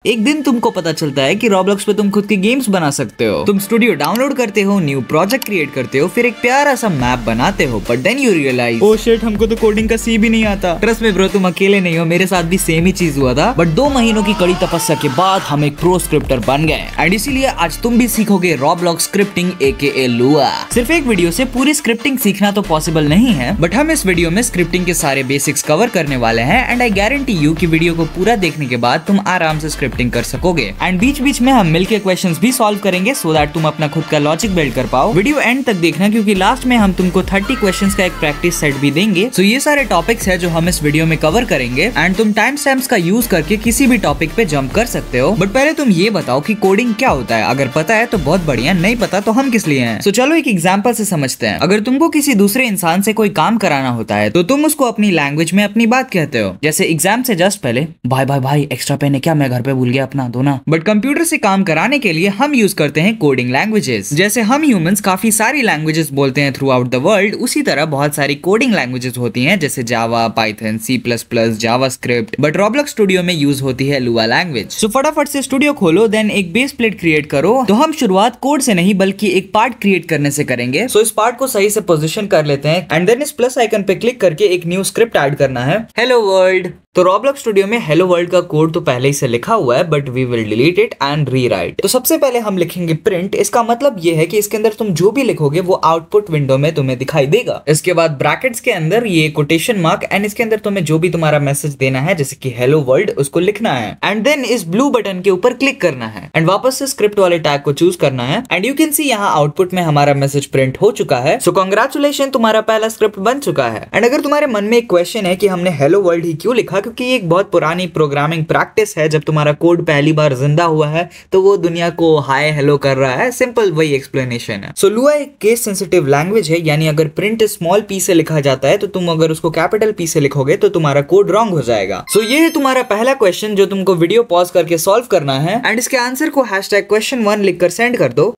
एक दिन तुमको पता चलता है कि रॉब्लॉक्स पे तुम खुद के गेम्स बना सकते हो। तुम स्टूडियो डाउनलोड करते हो, न्यू प्रोजेक्ट क्रिएट करते हो, फिर एक प्यारा सा मैप बनाते हो, but then you realize oh shit, हमको तो कोडिंग का सी भी नहीं आता। ट्रस्ट में ब्रो, तुम अकेले नहीं हो, मेरे साथ भी सेम ही चीज हुआ था। बट 2 महीनों की कड़ी तपस्या के बाद हम एक प्रो स्क्रिप्टर बन गए एंड इसीलिए आज तुम भी सीखोगे रॉब्लॉक्स स्क्रिप्टिंग AKA लुआ। सिर्फ एक वीडियो से पूरी स्क्रिप्टिंग सीखना तो पॉसिबल नहीं है, बट हम इस वीडियो में स्क्रिप्टिंग के सारे बेसिक्स कवर करने वाले हैं एंड आई गारंटी यू कि वीडियो को पूरा देखने के बाद तुम आराम से स्क्रिप्टिंग कर सकोगे। एंड बीच बीच में हम मिलके क्वेश्चंस भी सॉल्व करेंगे सो दैट तुम अपना खुद का लॉजिक बिल्ड कर पाओ। वीडियो एंड तक देखना क्योंकि लास्ट में हम तुमको 30 क्वेश्चंस का एक प्रैक्टिस सेट भी देंगे। सो ये सारे टॉपिक्स है जो हम इस वीडियो में कवर करेंगे एंड तुम टाइम स्टैम्प्स का यूज करके किसी भी टॉपिक पे जंप कर सकते हो। बट पहले तुम ये बताओ कि कोडिंग क्या होता है। अगर पता है तो बहुत बढ़िया, नहीं पता तो हम किस लिए हैं। सो चलो एक एग्जांपल से समझते हैं। अगर तुमको किसी दूसरे इंसान से कोई काम कराना होता है तो तुम उसको अपनी लैंग्वेज में अपनी बात कहते हो। जैसे एग्जाम से जस्ट पहले भाई एक्स्ट्रा पेन है क्या, मैं घर पे भूल गया अपना, दो ना। बट कंप्यूटर से काम कराने के लिए हम यूज करते हैं कोडिंग लैंग्वेजेस। जैसे हम ह्यूमंस काफी सारी लैंग्वेजेस बोलते हैं थ्रू आउट द वर्ल्ड, उसी तरह बहुत सारी कोडिंग लैंग्वेजेस होती हैं जैसे Java, Python, C++, JavaScript. But Roblox studio में यूज होती है लुआ लैंग्वेज। सो फटाफट से स्टूडियो खोलो, देन एक बेस प्लेट क्रिएट करो। तो हम शुरुआत कोड से नहीं बल्कि एक पार्ट क्रिएट करने से करेंगे। सो इस पार्ट को सही से पोजीशन कर लेते हैं एंड देन इस प्लस आइकन पे क्लिक करके एक न्यू स्क्रिप्ट ऐड करना है, हेलो वर्ल्ड। तो रॉब्लॉक्स स्टूडियो में हेलो वर्ल्ड का कोड तो पहले ही से लिखा हुआ है but we will delete it and rewrite. तो सबसे पहले हम लिखेंगे प्रिंट। इसका मतलब ये है कि इसके अंदर तुम जो भी लिखोगे वो आउटपुट विंडो में तुम्हें दिखाई देगा। इसके बाद ब्रैकेट्स के अंदर ये कोटेशन मार्क एंड इसके अंदर तुम्हें जो भी तुम्हारा मैसेज देना है जैसे कि हेलो वर्ल्ड उसको लिखना है एंड देन इस ब्लू बटन के ऊपर क्लिक करना है एंड वापस से स्क्रिप्ट वाले टैग को चूज करना है एंड यू कैन सी यहाँ आउटपुट में हमारा मैसेज प्रिंट हो चुका है। सो कांग्रेचुलेशन, तुम्हारा पहला स्क्रिप्ट बन चुका है। एंड अगर तुम्हारे मन में एक क्वेश्चन है कि हमने हेलो वर्ल्ड ही क्यों लिखा, क्योंकि ये एक बहुत पुरानी प्रोग्रामिंग प्रैक्टिस है। जब तुम्हारा कोड पहली बार जिंदा हुआ है तो वो दुनिया को हाय हेलो कर रहा है। सिंपल वही एक्सप्लेनेशन है। सो लुआ एक केस सेंसिटिव लैंग्वेज है, यानी अगर प्रिंट स्मॉल पी से लिखा जाता है तो तुम अगर उसको कैपिटल पी से लिखोगे तो तुम्हारा कोड रॉन्ग हो जाएगा। सो ये है तुम्हारा पहला क्वेश्चन जो तुमको वीडियो पॉज करके सॉल्व करना है एंड इसके आंसर को #question1 लिखकर सेंड कर दो।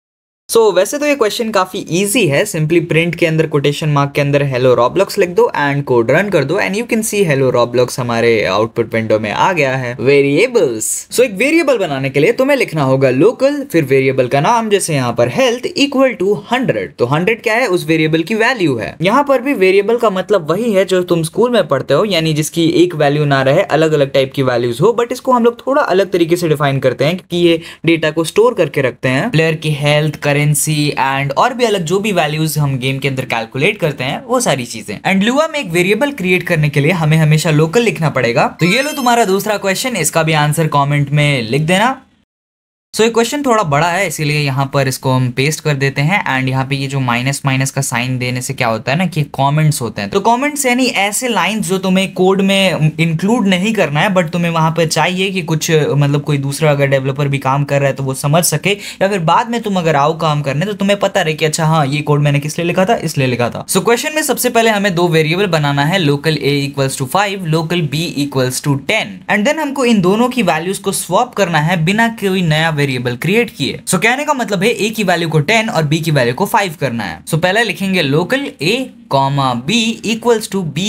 वैसे तो ये क्वेश्चन काफी इजी है। सिंपली प्रिंट के अंदर कोटेशन मार्क के अंदर हेलो रॉब्लॉक्स लिख दो एंड कोड रन कर दो and you can see hello Roblox हमारे आउटपुट विंडो में आ गया है। वेरिएबल्स। सो एक वेरिएबल बनाने के लिए तुम्हें लिखना होगा लोकल, फिर वेरिएबल का नाम जैसे यहाँ पर हेल्थ इक्वल टू 100। तो 100 क्या है, उस वेरिएबल की वैल्यू है। यहाँ पर भी वेरिएबल का मतलब वही है जो तुम स्कूल में पढ़ते हो, यानी जिसकी एक वैल्यू ना रहे, अलग अलग टाइप की वैल्यूज हो। बट इसको हम लोग थोड़ा अलग तरीके से डिफाइन करते हैं क्योंकि ये डेटा को स्टोर करके रखते हैं। प्लेयर की हेल्थ, करेंसी एंड और भी अलग जो भी वैल्यूज हम गेम के अंदर कैलकुलेट करते हैं वो सारी चीजें। एंड लुआ में एक वेरिएबल क्रिएट करने के लिए हमें हमेशा लोकल लिखना पड़ेगा। तो ये लो तुम्हारा दूसरा क्वेश्चन, इसका भी आंसर कमेंट में लिख देना। सो ये क्वेश्चन थोड़ा बड़ा है इसीलिए यहाँ पर इसको हम पेस्ट कर देते हैं एंड यहाँ पे ये जो माइनस का साइन देने से क्या होता है ना कि कमेंट्स होते हैं। तो कमेंट्स यानी ऐसे लाइंस जो तुम्हें कोड में इंक्लूड नहीं करना है बट तुम्हें वहां पर चाहिए कि कुछ मतलब कोई दूसरा अगर डेवलपर भी काम कर रहा है तो वो समझ सके, या फिर बाद में तुम अगर आओ काम करने तो तुम्हें पता रहे कि अच्छा हाँ ये कोड मैंने किस लिए लिखा था, इसलिए लिखा था। सो क्वेश्चन में सबसे पहले हमें 2 वेरिएबल बनाना है, local a = 5, local b = 10 and then हमको इन दोनों की वैल्यूज को स्वैप करना है बिना कोई नया वेरिएबल क्रिएट किए। सो कहने का मतलब है a की वैल्यू को 10 और b की वैल्यू को 5 करना है। सो पहले लिखेंगे local a, b = b,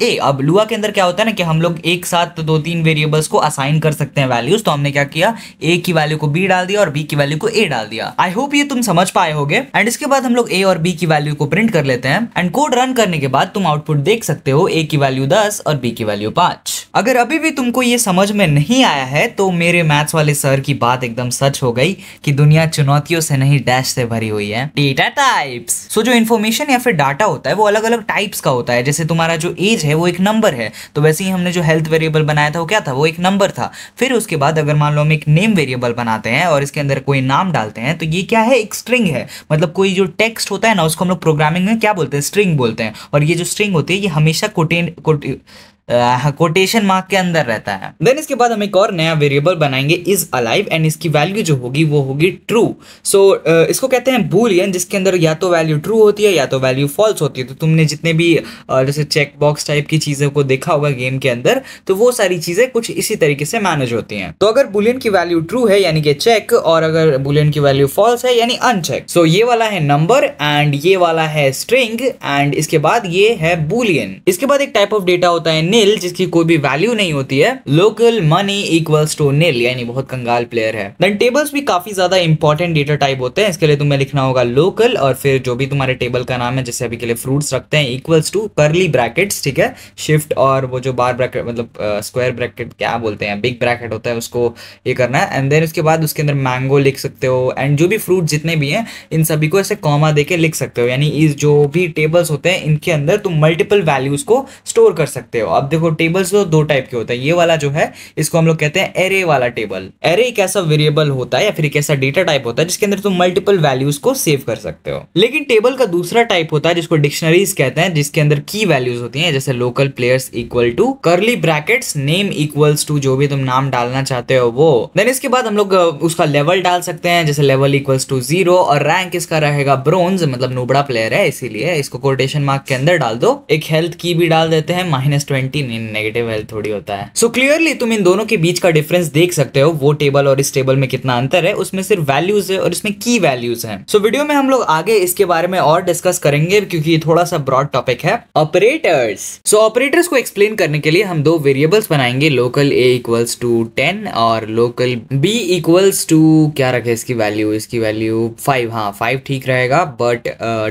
a। अब लुआ के अंदर क्या होता है ना कि हम लोग एक साथ 2-3 वेरिएबल्स को असाइन कर सकते हैं वैल्यूज। तो हमने क्या किया, a की वैल्यू को b डाल दिया और b की वैल्यू को a डाल दिया। आई होप ये तुम समझ पाए होगे। एंड इसके बाद हम लोग a और b की वैल्यू को प्रिंट कर लेते हैं एंड कोड रन करने के बाद तुम आउटपुट देख सकते हो, a की वैल्यू 10 और b की वैल्यू 5। अगर अभी भी तुमको ये समझ में नहीं आया है तो मेरे मैथ्स वाले सर की बात एकदम सच हो गई कि दुनिया चुनौतियों से नहीं डैश से भरी हुई है। Data types. सो जो इन्फॉर्मेशन या फिर डाटा होता है वो अलग अलग टाइप्स का होता है। जैसे तुम्हारा जो एज है वो एक नंबर है, तो वैसे ही हमने जो हेल्थ वेरिएबल बनाया था वो क्या था, वो एक नंबर था। फिर उसके बाद अगर मान लो हम एक नेम वेरिएबल बनाते हैं और इसके अंदर कोई नाम डालते हैं तो ये क्या है, एक स्ट्रिंग है। मतलब कोई जो टेक्स्ट होता है ना उसको हम लोग प्रोग्रामिंग में क्या बोलते हैं, स्ट्रिंग बोलते हैं। और ये जो स्ट्रिंग होती है ये हमेशा कोटेशन मार्क के अंदर रहता है। देन इसके बाद हम एक और नया वेरिएबल बनाएंगे इज अलाइव एंड इसकी वैल्यू जो होगी वो होगी ट्रू। सो इसको कहते हैं बूलियन, जिसके अंदर या तो वैल्यू ट्रू होती है या तो वैल्यू फॉल्स होती है। तो तुमने जितने भी जैसे चेक बॉक्स टाइप की चीजों को देखा होगा गेम के अंदर तो वो सारी चीजें कुछ इसी तरीके से मैनेज होती हैं। तो अगर बूलियन की वैल्यू ट्रू है यानी कि चेक, और अगर बूलियन की वैल्यू फॉल्स है यानी अनचेक। सो ये वाला है नंबर एंड ये वाला है स्ट्रिंग एंड इसके बाद ये है बूलियन। इसके बाद एक टाइप ऑफ डेटा होता है नील जिसकी कोई भी वैल्यू नहीं होती है, लोकल मनी इक्वल्स टू नील यानी बहुत कंगाल प्लेयर है। देन टेबल्स भी काफी ज्यादा इंपॉर्टेंट डेटा टाइप होते हैं। इसके लिए तुम्हें लिखना होगा लोकल और फिर जो भी तुम्हारे टेबल का नाम है, जैसे अभी के लिए फ्रूट्स रखते हैं, इक्वल्स टू कर्ली ब्रैकेट्स, ठीक है, शिफ्ट और वो जो बार ब्रैकेट मतलब स्क्वायर ब्रैकेट क्या बोलते हैं, बिग ब्रैकेट होता है, उसको ये करना है। एंड देन उसके बाद उसके अंदर मैंगो लिख सकते हो एंड जो भी फ्रूट जितने भी हैं इन सभी को ऐसे कॉमा देके लिख सकते हो। यानी इस जो भी टेबल्स होते हैं इनके अंदर तुम मल्टीपल वैल्यूज को स्टोर कर सकते हो। अब देखो टेबल्स तो दो टाइप के होते हैं। ये वाला जो है इसको हम लोग कहते हैं एरे वाला टेबल। एरे एक ऐसा वेरिएबल होता है या फिर एक ऐसा डेटा टाइप होता है जिसके अंदर तुम मल्टीपल वैल्यूज को सेव कर सकते हो। लेकिन टेबल का दूसरा टाइप होता है जिसको डिक्शनरीज कहते हैं, जिसके अंदर की वैल्यूज होती हैं, जैसे local players equal to curly brackets name equals to जो भी तुम नाम डालना चाहते हो वो। देन इसके बाद हम लोग उसका लेवल डाल सकते हैं, जैसे लेवल इक्वल्स टू 0 और रैंक इसका रहेगा ब्रोंज, मतलब नूबड़ा प्लेयर है इसीलिए इसको कोटेशन मार्क के अंदर डाल दो। एक हेल्थ की भी डाल देते हैं -20, नेगेटिव हेल्थ थोड़ी होता है। सो क्लियरली तुम इन दोनों के बीच का डिफरेंस देख सकते हो, वो टेबल और इस टेबल में कितना अंतर है। उसमें सिर्फ वैल्यूज है और इसमें की वैल्यूज हैं। सो वीडियो में हम लोग आगे इसके बारे में और डिस्कस करेंगे क्योंकि ये थोड़ा सा ब्रॉड टॉपिक है। ऑपरेटर्स। सो ऑपरेटर्स को एक्सप्लेन करने के लिए हम दो वेरिएबल्स बनाएंगे, लोकल a इक्वल्स टू 10 और लोकल b इक्वल्स टू क्या रखे इसकी वैल्यू 5। हाँ 5 ठीक रहेगा, बट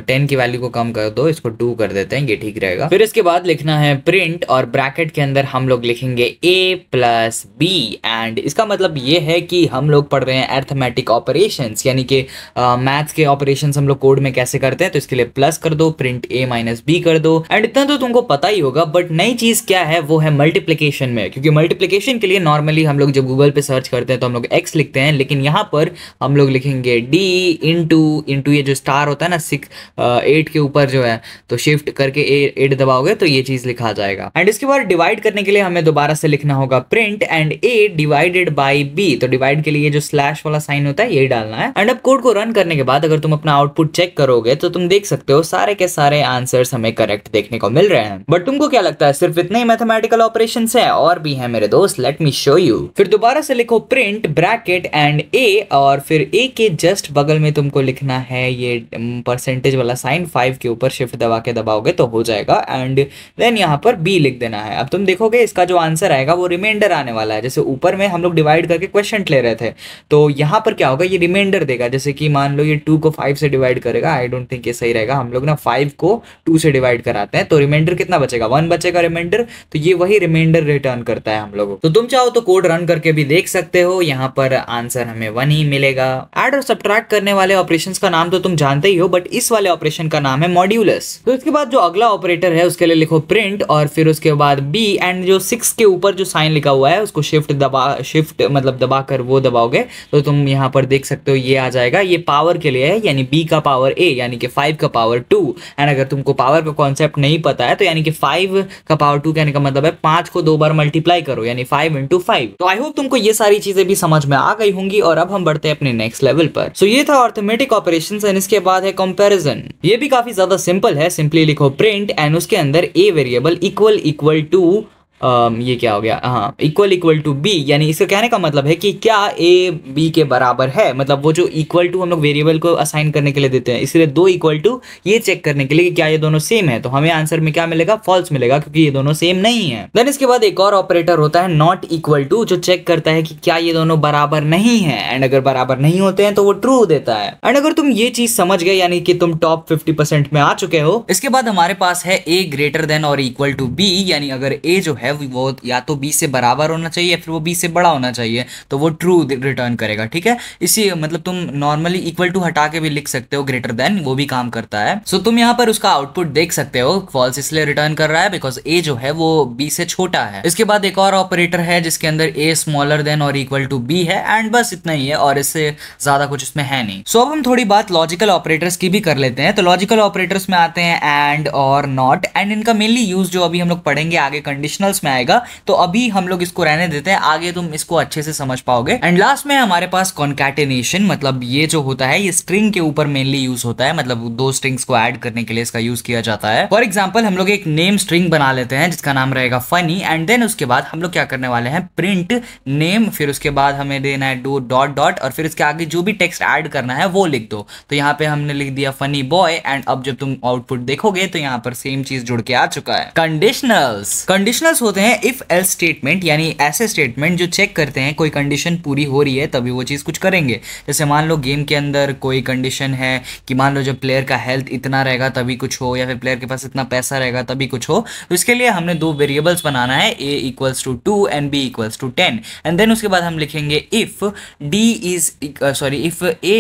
10 की वैल्यू को कम कर दो, इसको 2 कर देते हैं, ये ठीक रहेगा। फिर इसके बाद लिखना है प्रिंट और ब्रैकेट के अंदर हम लोग लिखेंगे a प्लस b एंड इसका मतलब ये है कि हम लोग पढ़ रहे हैं अरिथमेटिक ऑपरेशंस, यानी कि मैथ्स के ऑपरेशंस हम लोग कोड में कैसे करते हैं। तो इसके लिए प्लस कर दो, प्रिंट a माइनस b कर दो एंड इतना तो तुमको पता ही होगा। बट नई चीज क्या है वो है मल्टीप्लिकेशन में, क्योंकि मल्टीप्लिकेशन के लिए नॉर्मली हम लोग जब गूगल पे सर्च करते हैं तो हम लोग x लिखते हैं, लेकिन यहाँ पर हम लोग लिखेंगे d इंटू ये जो स्टार होता है ना 8 के ऊपर जो है, तो शिफ्ट करके 8 दबाओगे तो ये चीज लिखा जाएगा। एंड इसके बाद डिवाइड करने के लिए हमें दोबारा से लिखना होगा print and a divided by b। तो डिवाइड के लिए जो स्लैश वाला साइन होता है यही डालना है। एंड अब कोड को रन करने के बाद अगर तुम अपना आउटपुट चेक करोगे तो तुम देख सकते हो सारे के सारे आंसर्स हमें करेक्ट देखने को मिल रहे हैं। बट तुमको क्या लगता है सिर्फ इतने ही मैथमेटिकल ऑपरेशंस है? और भी है मेरे दोस्त, लेट मी शो यू। फिर दोबारा से लिखो प्रिंट ब्रैकेट एंड a और फिर a के जस्ट बगल में तुमको लिखना है ये परसेंटेज वाला साइन, 5 के ऊपर शिफ्ट दबा के दबाओगे तो हो जाएगा। एंड देन यहाँ पर b लिख देना है। अब तुम देखोगे इसका जो आंसर आएगा वो रिमाइंडर आने वाला है। जैसे ऊपर में हम लोग डिवाइड करके क्वेश्चन ले रहे थे, तो यहाँ पर क्या होगा, ये रिमाइंडर देगा। जैसे कि मान लो ये 2 को 5 से डिवाइड करेगा, आई डोंट थिंक ये सही रहेगा। हम लोग ना 5 को 2 से डिवाइड कराते हैं तो रिमाइंडर कितना बचेगा, 1 बचेगा रिमाइंडर, तो ये वही रिमाइंडर रिटर्न करता है हम लोगों को। तो तुम चाहो तो कोड रन करके भी देख सकते हो, यहाँ पर आंसर हमें 1 ही मिलेगा। ऐड और सब्ट्रैक्ट करने वाले ऑपरेशंस का नाम तो तुम जानते ही हो, बट इस वाले ऑपरेशन का नाम है मॉड्यूलस। तो इसके बाद जो अगला ऑपरेटर है उसके लिए लिखो प्रिंट और फिर उसके बाद b एंड जो 6 के ऊपर जो साइन लिखा हुआ है उसको शिफ्ट मतलब दबाकर वो दबाओगे तो तुम यहाँ पर देख सकते हो ये आ जाएगा। ये पावर के लिए है, यानी b का पावर a यानी कि 5 का पावर 2। एंड अगर तुमको पावर का कॉन्सेप्ट नहीं पता है तो यानी कि 5 का पावर 2 कहने का मतलब है 5 को 2 बार मल्टीप्लाई करो, यानी 5 × 5। तो आई होप तुमको ये सारी चीजें भी समझ में आ गई होंगी और अब हम बढ़ते हैं अपने नेक्स्ट लेवल पर। सो ये था अरिथमेटिक ऑपरेशंस एंड इसके बाद है कंपैरिजन। ये भी काफी ज्यादा सिंपल है, सिंपली लिखो प्रिंट एंड उसके अंदर a वेरिएबल इक्वल टू ये क्या हो गया, हाँ इक्वल टू b, यानी इसका कहने का मतलब है कि क्या a b के बराबर है। मतलब वो जो इक्वल टू हम लोग वेरिएबल को असाइन करने के लिए देते हैं, इसलिए 2 इक्वल टू ये चेक करने के लिए कि क्या ये दोनों सेम है। तो हमें आंसर में क्या मिलेगा, फॉल्स मिलेगा, क्योंकि ये दोनों सेम नहीं है। देन इसके बाद एक और ऑपरेटर होता है नॉट इक्वल टू, जो चेक करता है कि क्या ये दोनों बराबर नहीं है, एंड अगर बराबर नहीं होते हैं तो वो ट्रू देता है। एंड अगर तुम ये चीज समझ गए यानी कि तुम टॉप 50% में आ चुके हो। इसके बाद हमारे पास है a ग्रेटर देन और इक्वल टू b, यानी अगर a जो है वो या तो b से बराबर होना चाहिए या फिर वो b से बड़ा होना चाहिए, तो वो ट्रू रिटर्न करेगा। ठीक है, इसी मतलब तुम नॉर्मली इक्वल टू हटा के भी लिख सकते हो ग्रेटर देन, वो भी काम करता है। सो तुम यहाँ पर उसका आउटपुट देख सकते हो, फॉल्स इसलिए रिटर्न कर रहा है बिकॉज a जो है वो b से छोटा है। इसके बाद एक और ऑपरेटर है जिसके अंदर a स्मॉलर देन और इक्वल टू b है, एंड बस इतना ही है और इससे ज्यादा कुछ इसमें है नहीं। सो अब हम थोड़ी बात लॉजिकल ऑपरेटर्स की भी कर लेते हैं। तो लॉजिकल ऑपरेटर्स में आते हैं एंड और नॉट, एंड इनका मेनली यूज जो अभी हम लोग पढ़ेंगे आगे कंडीशनल्स में आएगा, तो अभी हम लोग इसको रहने देते हैं, आगे तुम इसको अच्छे से समझ पाओगे। एंड लास्ट में हमारे पास कॉन्कैटेनेशन, मतलब ये जो होता है ये स्ट्रिंग के ऊपर मेनली यूज होता है, मतलब 2 स्ट्रिंग्स को ऐड करने के लिए इसका यूज किया जाता है। फॉर एग्जाम्पल हम लोग एक नेम स्ट्रिंग बना लेते हैं जिसका नाम रहेगा फनी, एंड देन उसके बाद हम लोग क्या करने वाले हैं, प्रिंट नेम, फिर उसके बाद हमें देना है डॉट और फिर इसके आगे जो भी टेक्स्ट ऐड करना है वो लिख दो। तो यहाँ पे हमने लिख दिया फनी बॉय, एंड अब जब तुम आउटपुट देखोगे तो यहाँ पर सेम चीज जुड़ के आ चुका है। कंडीशनल्स होते हैं इफ एल्स स्टेटमेंट, यानी ऐसे स्टेटमेंट जो चेक करते हैं कोई कंडीशन पूरी हो रही है तभी वो चीज़ कुछ करेंगे। जैसे मान लो गेम के अंदर कोई कंडीशन है कि मान लो जब प्लेयर का हेल्थ इतना रहेगा तभी कुछ हो, या फिर प्लेयर के पास इतना पैसा रहेगा तभी कुछ हो। तो इसके लिए हमने दो वेरिएबल्स बनाना है, a equals to 2 and b equals to 10। And then उसके बाद हम लिखेंगे if a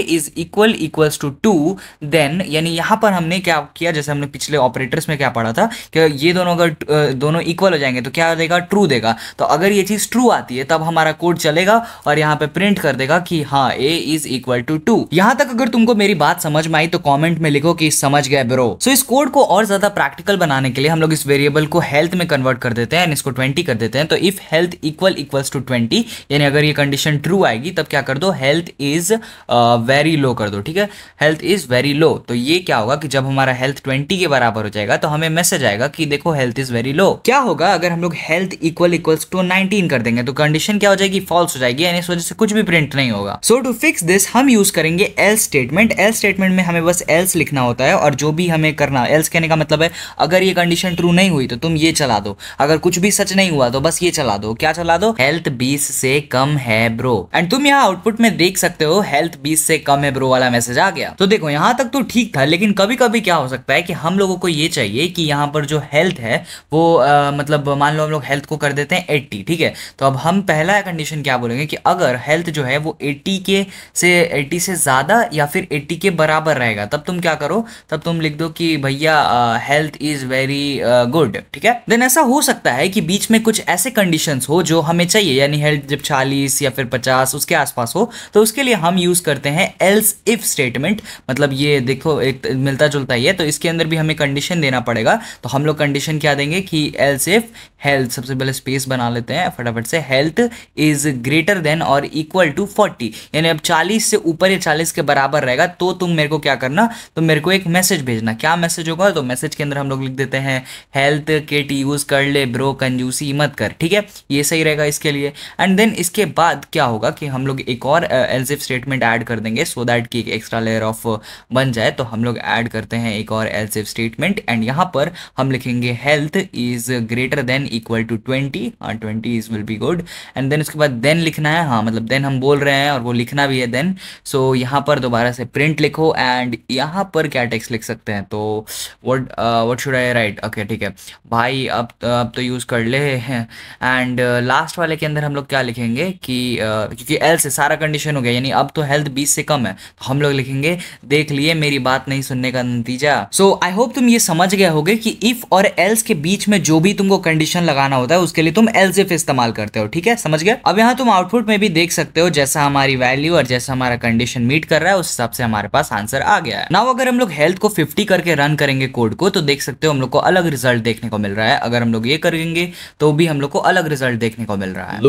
is equals to 2 then, यानी यहाँ पर हमने क्या किया, जैसे हमने पिछले ऑपरेटर्स में क्या पढ़ा था कि ये दोनों अगर दोनों इक्वल हो जाएंगे तो क्या देगा, ट्रू देगा। तो अगर ये चीज ट्रू आती है तब हमारा कोड चलेगा और यहाँ पे प्रिंट कर देगा कि हाँ a इज इक्वल टू 2। यहाँ तक अगर तुमको मेरी बात समझ में आई तो कमेंट में लिखो कि समझ गए ब्रो। सो इस कोड को और ज्यादा प्रैक्टिकल बनाने के लिए हम लोग इस वेरिएबल को हेल्थ में कन्वर्ट कर देते हैं, इसको 20 कर देते हैं। तो इफ हेल्थ इक्वल्स टू 20, यानी अगर ये कंडीशन ट्रू आएगी तब क्या कर दो, हेल्थ इज वेरी लो कर दो। ठीक है, हेल्थ इज वेरी लो। तो ये क्या होगा कि जब हमारा हेल्थ 20 के बराबर हो जाएगा तो हमें मैसेज आएगा कि देखो हेल्थ इज वेरी लो। क्या होगा अगर हम लोग हेल्थ इक्वल्स टू 19 कर देंगे तो कंडीशन क्या हो जाएगी, फॉल्स हो जाएगी, यानी इस वजह से कुछ भी प्रिंट नहीं होगा। सो टू फिक्स दिस हम यूज करेंगे एल्स स्टेटमेंट। एल्स स्टेटमेंट में हमें बस एल्स लिखना होता है और जो भी हमें करना, एल्स कहने का मतलब है अगर ये कंडीशन ट्रू नहीं हुई तो तुम ये चला दो, अगर कुछ भी सच नहीं हुआ तो बस ये चला दो। क्या चला दो, हेल्थ 20 से कम है ब्रो। एंड तुम यहाँ आउटपुट में देख सकते हो हेल्थ 20 से कम है ब्रो वाला मैसेज आ गया। तो देखो यहाँ तक तो ठीक था, लेकिन कभी कभी क्या हो सकता है कि हम लोगों को ये चाहिए कि यहाँ पर जो हेल्थ है वो मतलब मान लो हम लोग हेल्थ को कर देते हैं 80। ठीक है, तो अब हम पहला कंडीशन क्या बोलेंगे कि अगर हेल्थ जो है वो 80 से ज्यादा या फिर 80 के बराबर रहेगा तब तुम क्या करो, तब तुम लिख दो कि भैया हेल्थ इज वेरी गुड। ठीक है, देन ऐसा हो सकता है कि बीच में कुछ ऐसे कंडीशंस हो जो हमें चाहिए, यानी हेल्थ जब 40 या फिर 50 उसके आसपास हो, तो उसके लिए हम यूज करते हैं एल्स इफ स्टेटमेंट। मतलब ये देखो एक मिलता जुलता ही है, तो इसके अंदर भी हमें कंडीशन देना पड़ेगा। तो हम लोग कंडीशन क्या देंगे कि एल्स इफ हेल्थ, सबसे पहले स्पेस बना लेते हैं फटाफट से, हेल्थ इज ग्रेटर देन और इक्वल टू 40, यानी अब 40 से ऊपर या 40 के बराबर रहेगा तो तुम मेरे को क्या करना, तो मेरे को एक मैसेज भेजना। क्या मैसेज होगा, तो मैसेज के अंदर हम लोग लिख देते हैं हेल्थ किट यूज कर ले ब्रो, कंजूसी मत कर। ठीक है, ये सही रहेगा इसके लिए। एंड देन इसके बाद क्या होगा कि हम लोग एक और एल्स इफ स्टेटमेंट ऐड कर देंगे सो दैट कि एक एक्स्ट्रा लेयर ऑफ बन जाए। तो हम लोग ऐड करते हैं एक और एल्स इफ स्टेटमेंट एंड यहाँ पर हम लिखेंगे health is greater than equal to 20, 20 is will be good. And then उसके बाद देन लिखना है, हाँ मतलब देन हम बोल रहे हैं और वो लिखना भी है देन। सो यहाँ पर दोबारा से प्रिंट लिखो एंड यहाँ पर क्या टेक्स्ट लिख सकते हैं, तो what should I right. Okay ठीक है भाई, अब तो यूज कर ले। एंड लास्ट वाले के अंदर हम लोग क्या लिखेंगे कि क्योंकि एल से सारा कंडीशन हो गया, यानी अब तो हेल्थ 20 से कम है, तो हम लोग लिखेंगे देख लिए मेरी बात नहीं सुनने का नतीजा। सो आई होप तुम ये समझ गए होगे कि इफ और एल्स के बीच में जो भी तुमको कंडीशन लगाना होता है उसके लिए तुम एल्स इफ इस्तेमाल करते हो। ठीक है, समझ गए। अब यहाँ तुम आउटपुट में भी देख सकते हो जैसा हमारी वैल्यू और जैसा हमारा कंडीशन मीट कर रहा है उस हिसाब से हमारे पास आंसर आ गया है। नाउ अगर हम लोग हेल्थ को 50 करके रन करेंगे कोड को तो देख सकते हो हम लोग को अलग रिजल्ट देखने को मिल रहा है। अगर हम लोग ये करेंगे तो भी हम लोग को अलग रिजल्ट देखने को मिल रहा है।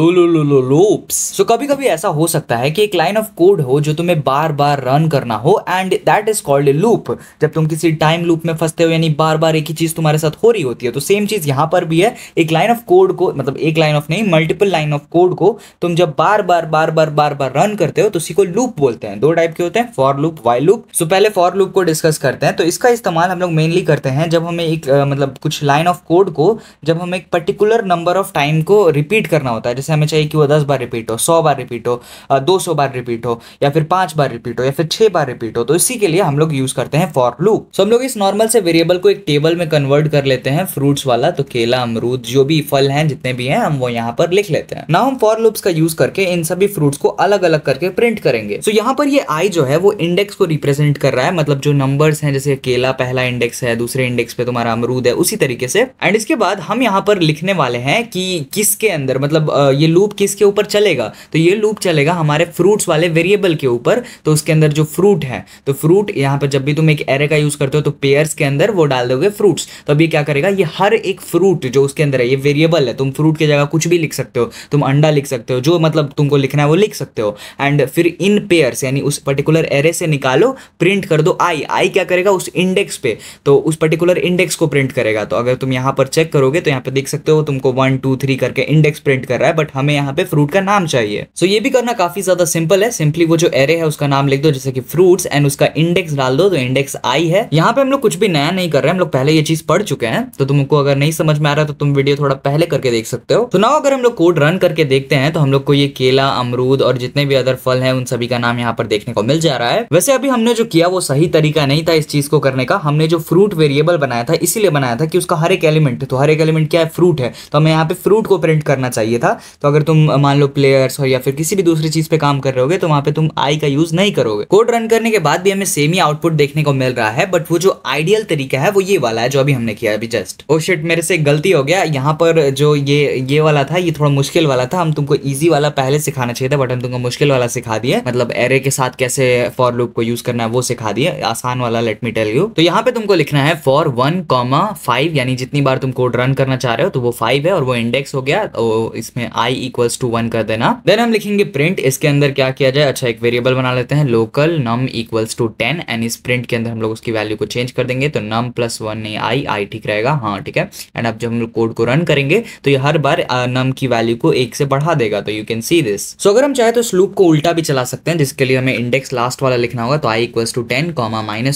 लूप्स। सो कभी कभी ऐसा हो सकता है कि एक लाइन ऑफ कोड हो जो तुम्हें बार बार रन करना हो and that is called a loop. जब तुम किसी टाइम लूप में फंसते हो, यानी बार बार एक ही चीज तुम्हारे साथ हो रही होती है, तो सेम चीज यहाँ पर भी है। एक लाइन ऑफ कोड को, मतलब एक लाइन ऑफ नहीं, मल्टीपल लाइन ऑफ कोड को तुम जब बार बार रन करते हो तो उसी को लूप बोलते हैं। दो टाइप के होते हैं, फॉर लूप, व्हाइल लूप। सो पहले फॉर लूप को डिस्कस करते हैं। तो इसका इस्तेमाल हम लोग मेनली करते हैं जब हमें एक मतलब कुछ लाइन ऑफ कोड को जब हमें एक पर्टिकुलर नंबर ऑफ टाइम को रिपीट करना होता है। जैसे हमें चाहिए कि वो 10 बार रिपीट हो, 100 बार रिपीट हो, 200 बार रिपीट हो, या फिर 5 बार रिपीट हो, या फिर 6 बार रिपीट हो, तो इसी के लिए हम लोग यूज करते हैं फॉर लूप। सो हम लोग इस नॉर्मल से वेरिएबल को एक टेबल में कन्वर्ट कर लेते हैं, फ्रूट्स वाला। तो केला, अमरूद, जो भी फल हैं जितने भी हैं हम वो यहाँ पर लिख लेते हैं। नाउ हम फॉर लूप्स का यूज करके इन सभी फ्रूट्स को अलग अलग करके प्रिंट करेंगे। सो यहाँ पर ये आई जो है वो इंडेक्स को रिप्रेजेंट कर रहा है, मतलब जो नंबर्स हैं, जैसे केला पहला इंडेक्स है, दूसरे इंडेक्स पे तुम्हारा अमरूद है, उसी तरीके से। एंड इसके बाद हम यहाँ पर लिखने वाले हैं कि किसके अंदर, मतलब ये लूप किसके ऊपर चलेगा। तो ये लूप चलेगा हमारे फ्रूट्स वाले वेरिएबल के ऊपर। तो उसके अंदर जो फ्रूट है, तो फ्रूट यहाँ पर जब भी तुम एक एरे का यूज करते हो तो पेयर्स के अंदर वो डाल दोगे फ्रूट्स। तो अब ये क्या करेगा, ये हर एक फ्रूट जो उसके अंदर है, ये वेरिएबल है, तुम फ्रूट की जगह कुछ भी लिख सकते हो, तुम अंडा लिख सकते हो, जो मतलब तुमको लिखना है वो लिख सकते हो। एंड फिर इन पेयर्स यानी उस पर्टिकुलर एरे से निकालो, प्रिंट कर दो आई। आई क्या करेगा, उस इंडेक्स पे, तो उस पर्टिकुलर इंडेक्स को प्रिंट करेगा। तो अगर तुम यहाँ पर चेक करोगे तो यहाँ पे देख सकते हो तुमको 1 2 3 करके इंडेक्स प्रिंट कर रहा है, बट हमें यहाँ पे फ्रूट का नाम चाहिए। सो ये भी करना काफी ज्यादा सिंपल है। सिंपली वो जो एरे है उसका नाम लिख दो, जैसे कि फ्रूट्स, एंड उसका इंडेक्स डाल दो, तो इंडेक्स आई है। यहाँ पे हम लोग कुछ भी नया नहीं कर रहे हैं, हम लोग पहले ये चीज पढ़ चुके हैं। तो तुमको अगर नहीं समझ में आ रहा तो तुम वीडियो वीडियो थोड़ा पहले करके देख सकते हो। तो नाउ अगर हम लोग कोड रन करके देखते हैं तो हम लोग को ये केला, अमरूद और जितने भी अदर फल हैं उन सभी का नाम यहाँ पर देखने को मिल जा रहा है। वैसे अभी हमने जो किया वो सही तरीका नहीं था इस चीज को करने का। हमने जो फ्रूट वेरिएबल बनाया था इसीलिए बनाया था कि उसका हर एक एलिमेंट, तो हर एक एलिमेंट क्या है, फ्रूट है, तो हमें यहाँ पे फ्रूट को प्रिंट करना चाहिए था। तो अगर तुम मान लो प्लेयर्स हो या फिर किसी भी दूसरी चीज पे काम कर रहे होगे तो वहां पे तुम आई का यूज नहीं करोगे। कोड रन करने के बाद भी हमें सेम ही आउटपुट देखने को मिल रहा है, बट वो जो आइडियल तरीका है वो ये वाला है जो अभी हमने किया अभी जस्ट। ओ शिट, मेरे से गलती हो गया। यहाँ पर जो ये वाला था ये थोड़ा मुश्किल वाला था। हम तुमको इजी वाला पहले सिखाना चाहिए था, बट हम तुमको मुश्किल वाला सिखा दिए। मतलब एरे के साथ कैसे फॉर लूप को यूज करना है वो सिखा दिए, आसान वाला लेट मी टेल यू। तो यहाँ पे तुमको लिखना है फॉर 1,5, यानी जितनी बार तुम कोड रन करना चाह रहे हो तो वो 5 है और वो इंडेक्स हो गया, तो इसमें i इक्वल्स टू 1 कर देना। देन हम लिखेंगे प्रिंट। इसके अंदर क्या किया जाए, अच्छा एक वेरिएबल बना लेते हैं local num equals to 10 and इस प्रिंट के अंदर हम लोग उसकी वैल्यू को चेंज कर देंगे। तो num प्लस 1 नहीं i ठीक रहेगा, हाँ ठीक है। एंड अब जब हम लोग कोड को रन करेंगे तो ये हर बार num की वैल्यू को 1 से बढ़ा देगा। तो यू कैन सी दिस। सो अगर हम चाहे तो इस लूप को उल्टा भी चला सकते हैं, जिसके लिए हमें इंडेक्स लास्ट वाला लिखना होगा। तो i equals to 10 comma -1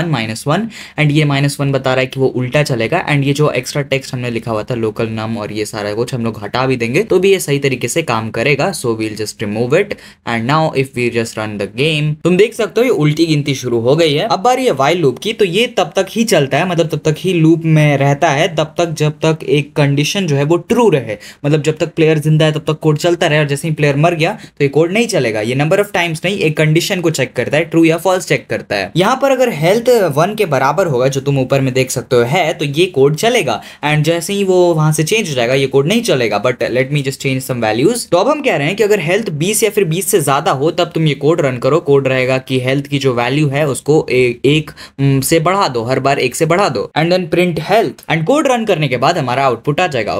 -1 and ये -1 बता रहा है कि वो उल्टा चलेगा। एंड ये जो एक्स्ट्रा टेक्स्ट हमने लिखा हुआ था लोकल num और ये सारा कुछ हम लोग हटा भी देंगे तो भी ये सही तरीके से काम करेगा। So we'll just remove it and now if we just run the game, तुम देख सकते हो ये उल्टी गिनती शुरू हो गई है। अब बारी है व्हाइल लूप की। तो ये तब तक ही चलता है, मतलब तब तक ही लूप में रहता है तब तक जब तक एक कंडीशन जो है वो ट्रू रहे। मतलब जब तक प्लेयर जिंदा है तब तक कोड चलता रहे, और जैसे ही प्लेयर मर गया तो ये कोड नहीं चलेगा। ये नंबर ऑफ टाइम्स नहीं, एक कंडीशन को चेक करता है, ट्रू या फॉल्स चेक करता है। यहाँ पर अगर हेल्थ 1 के बराबर होगा जो तुम ऊपर में देख सकते हो है, तो ये कोड चलेगा। एंड जैसे ही वो वहां से चेंज हो जाएगा ये कोड नहीं चलेगा। But let me just change some values. तो अब हम कह रहे हैं कि अगर हेल्थ 20 या फिर 20 से ज्यादा हो तब तुम ये कोड रन करो। कोड रहेगा कि हेल्थ की जो वैल्यू है उसको एक से बढ़ा दो, हर बार 1 से बढ़ा दो and then print health. And code run करने के बाद हमारा आउटपुट आ जाएगा।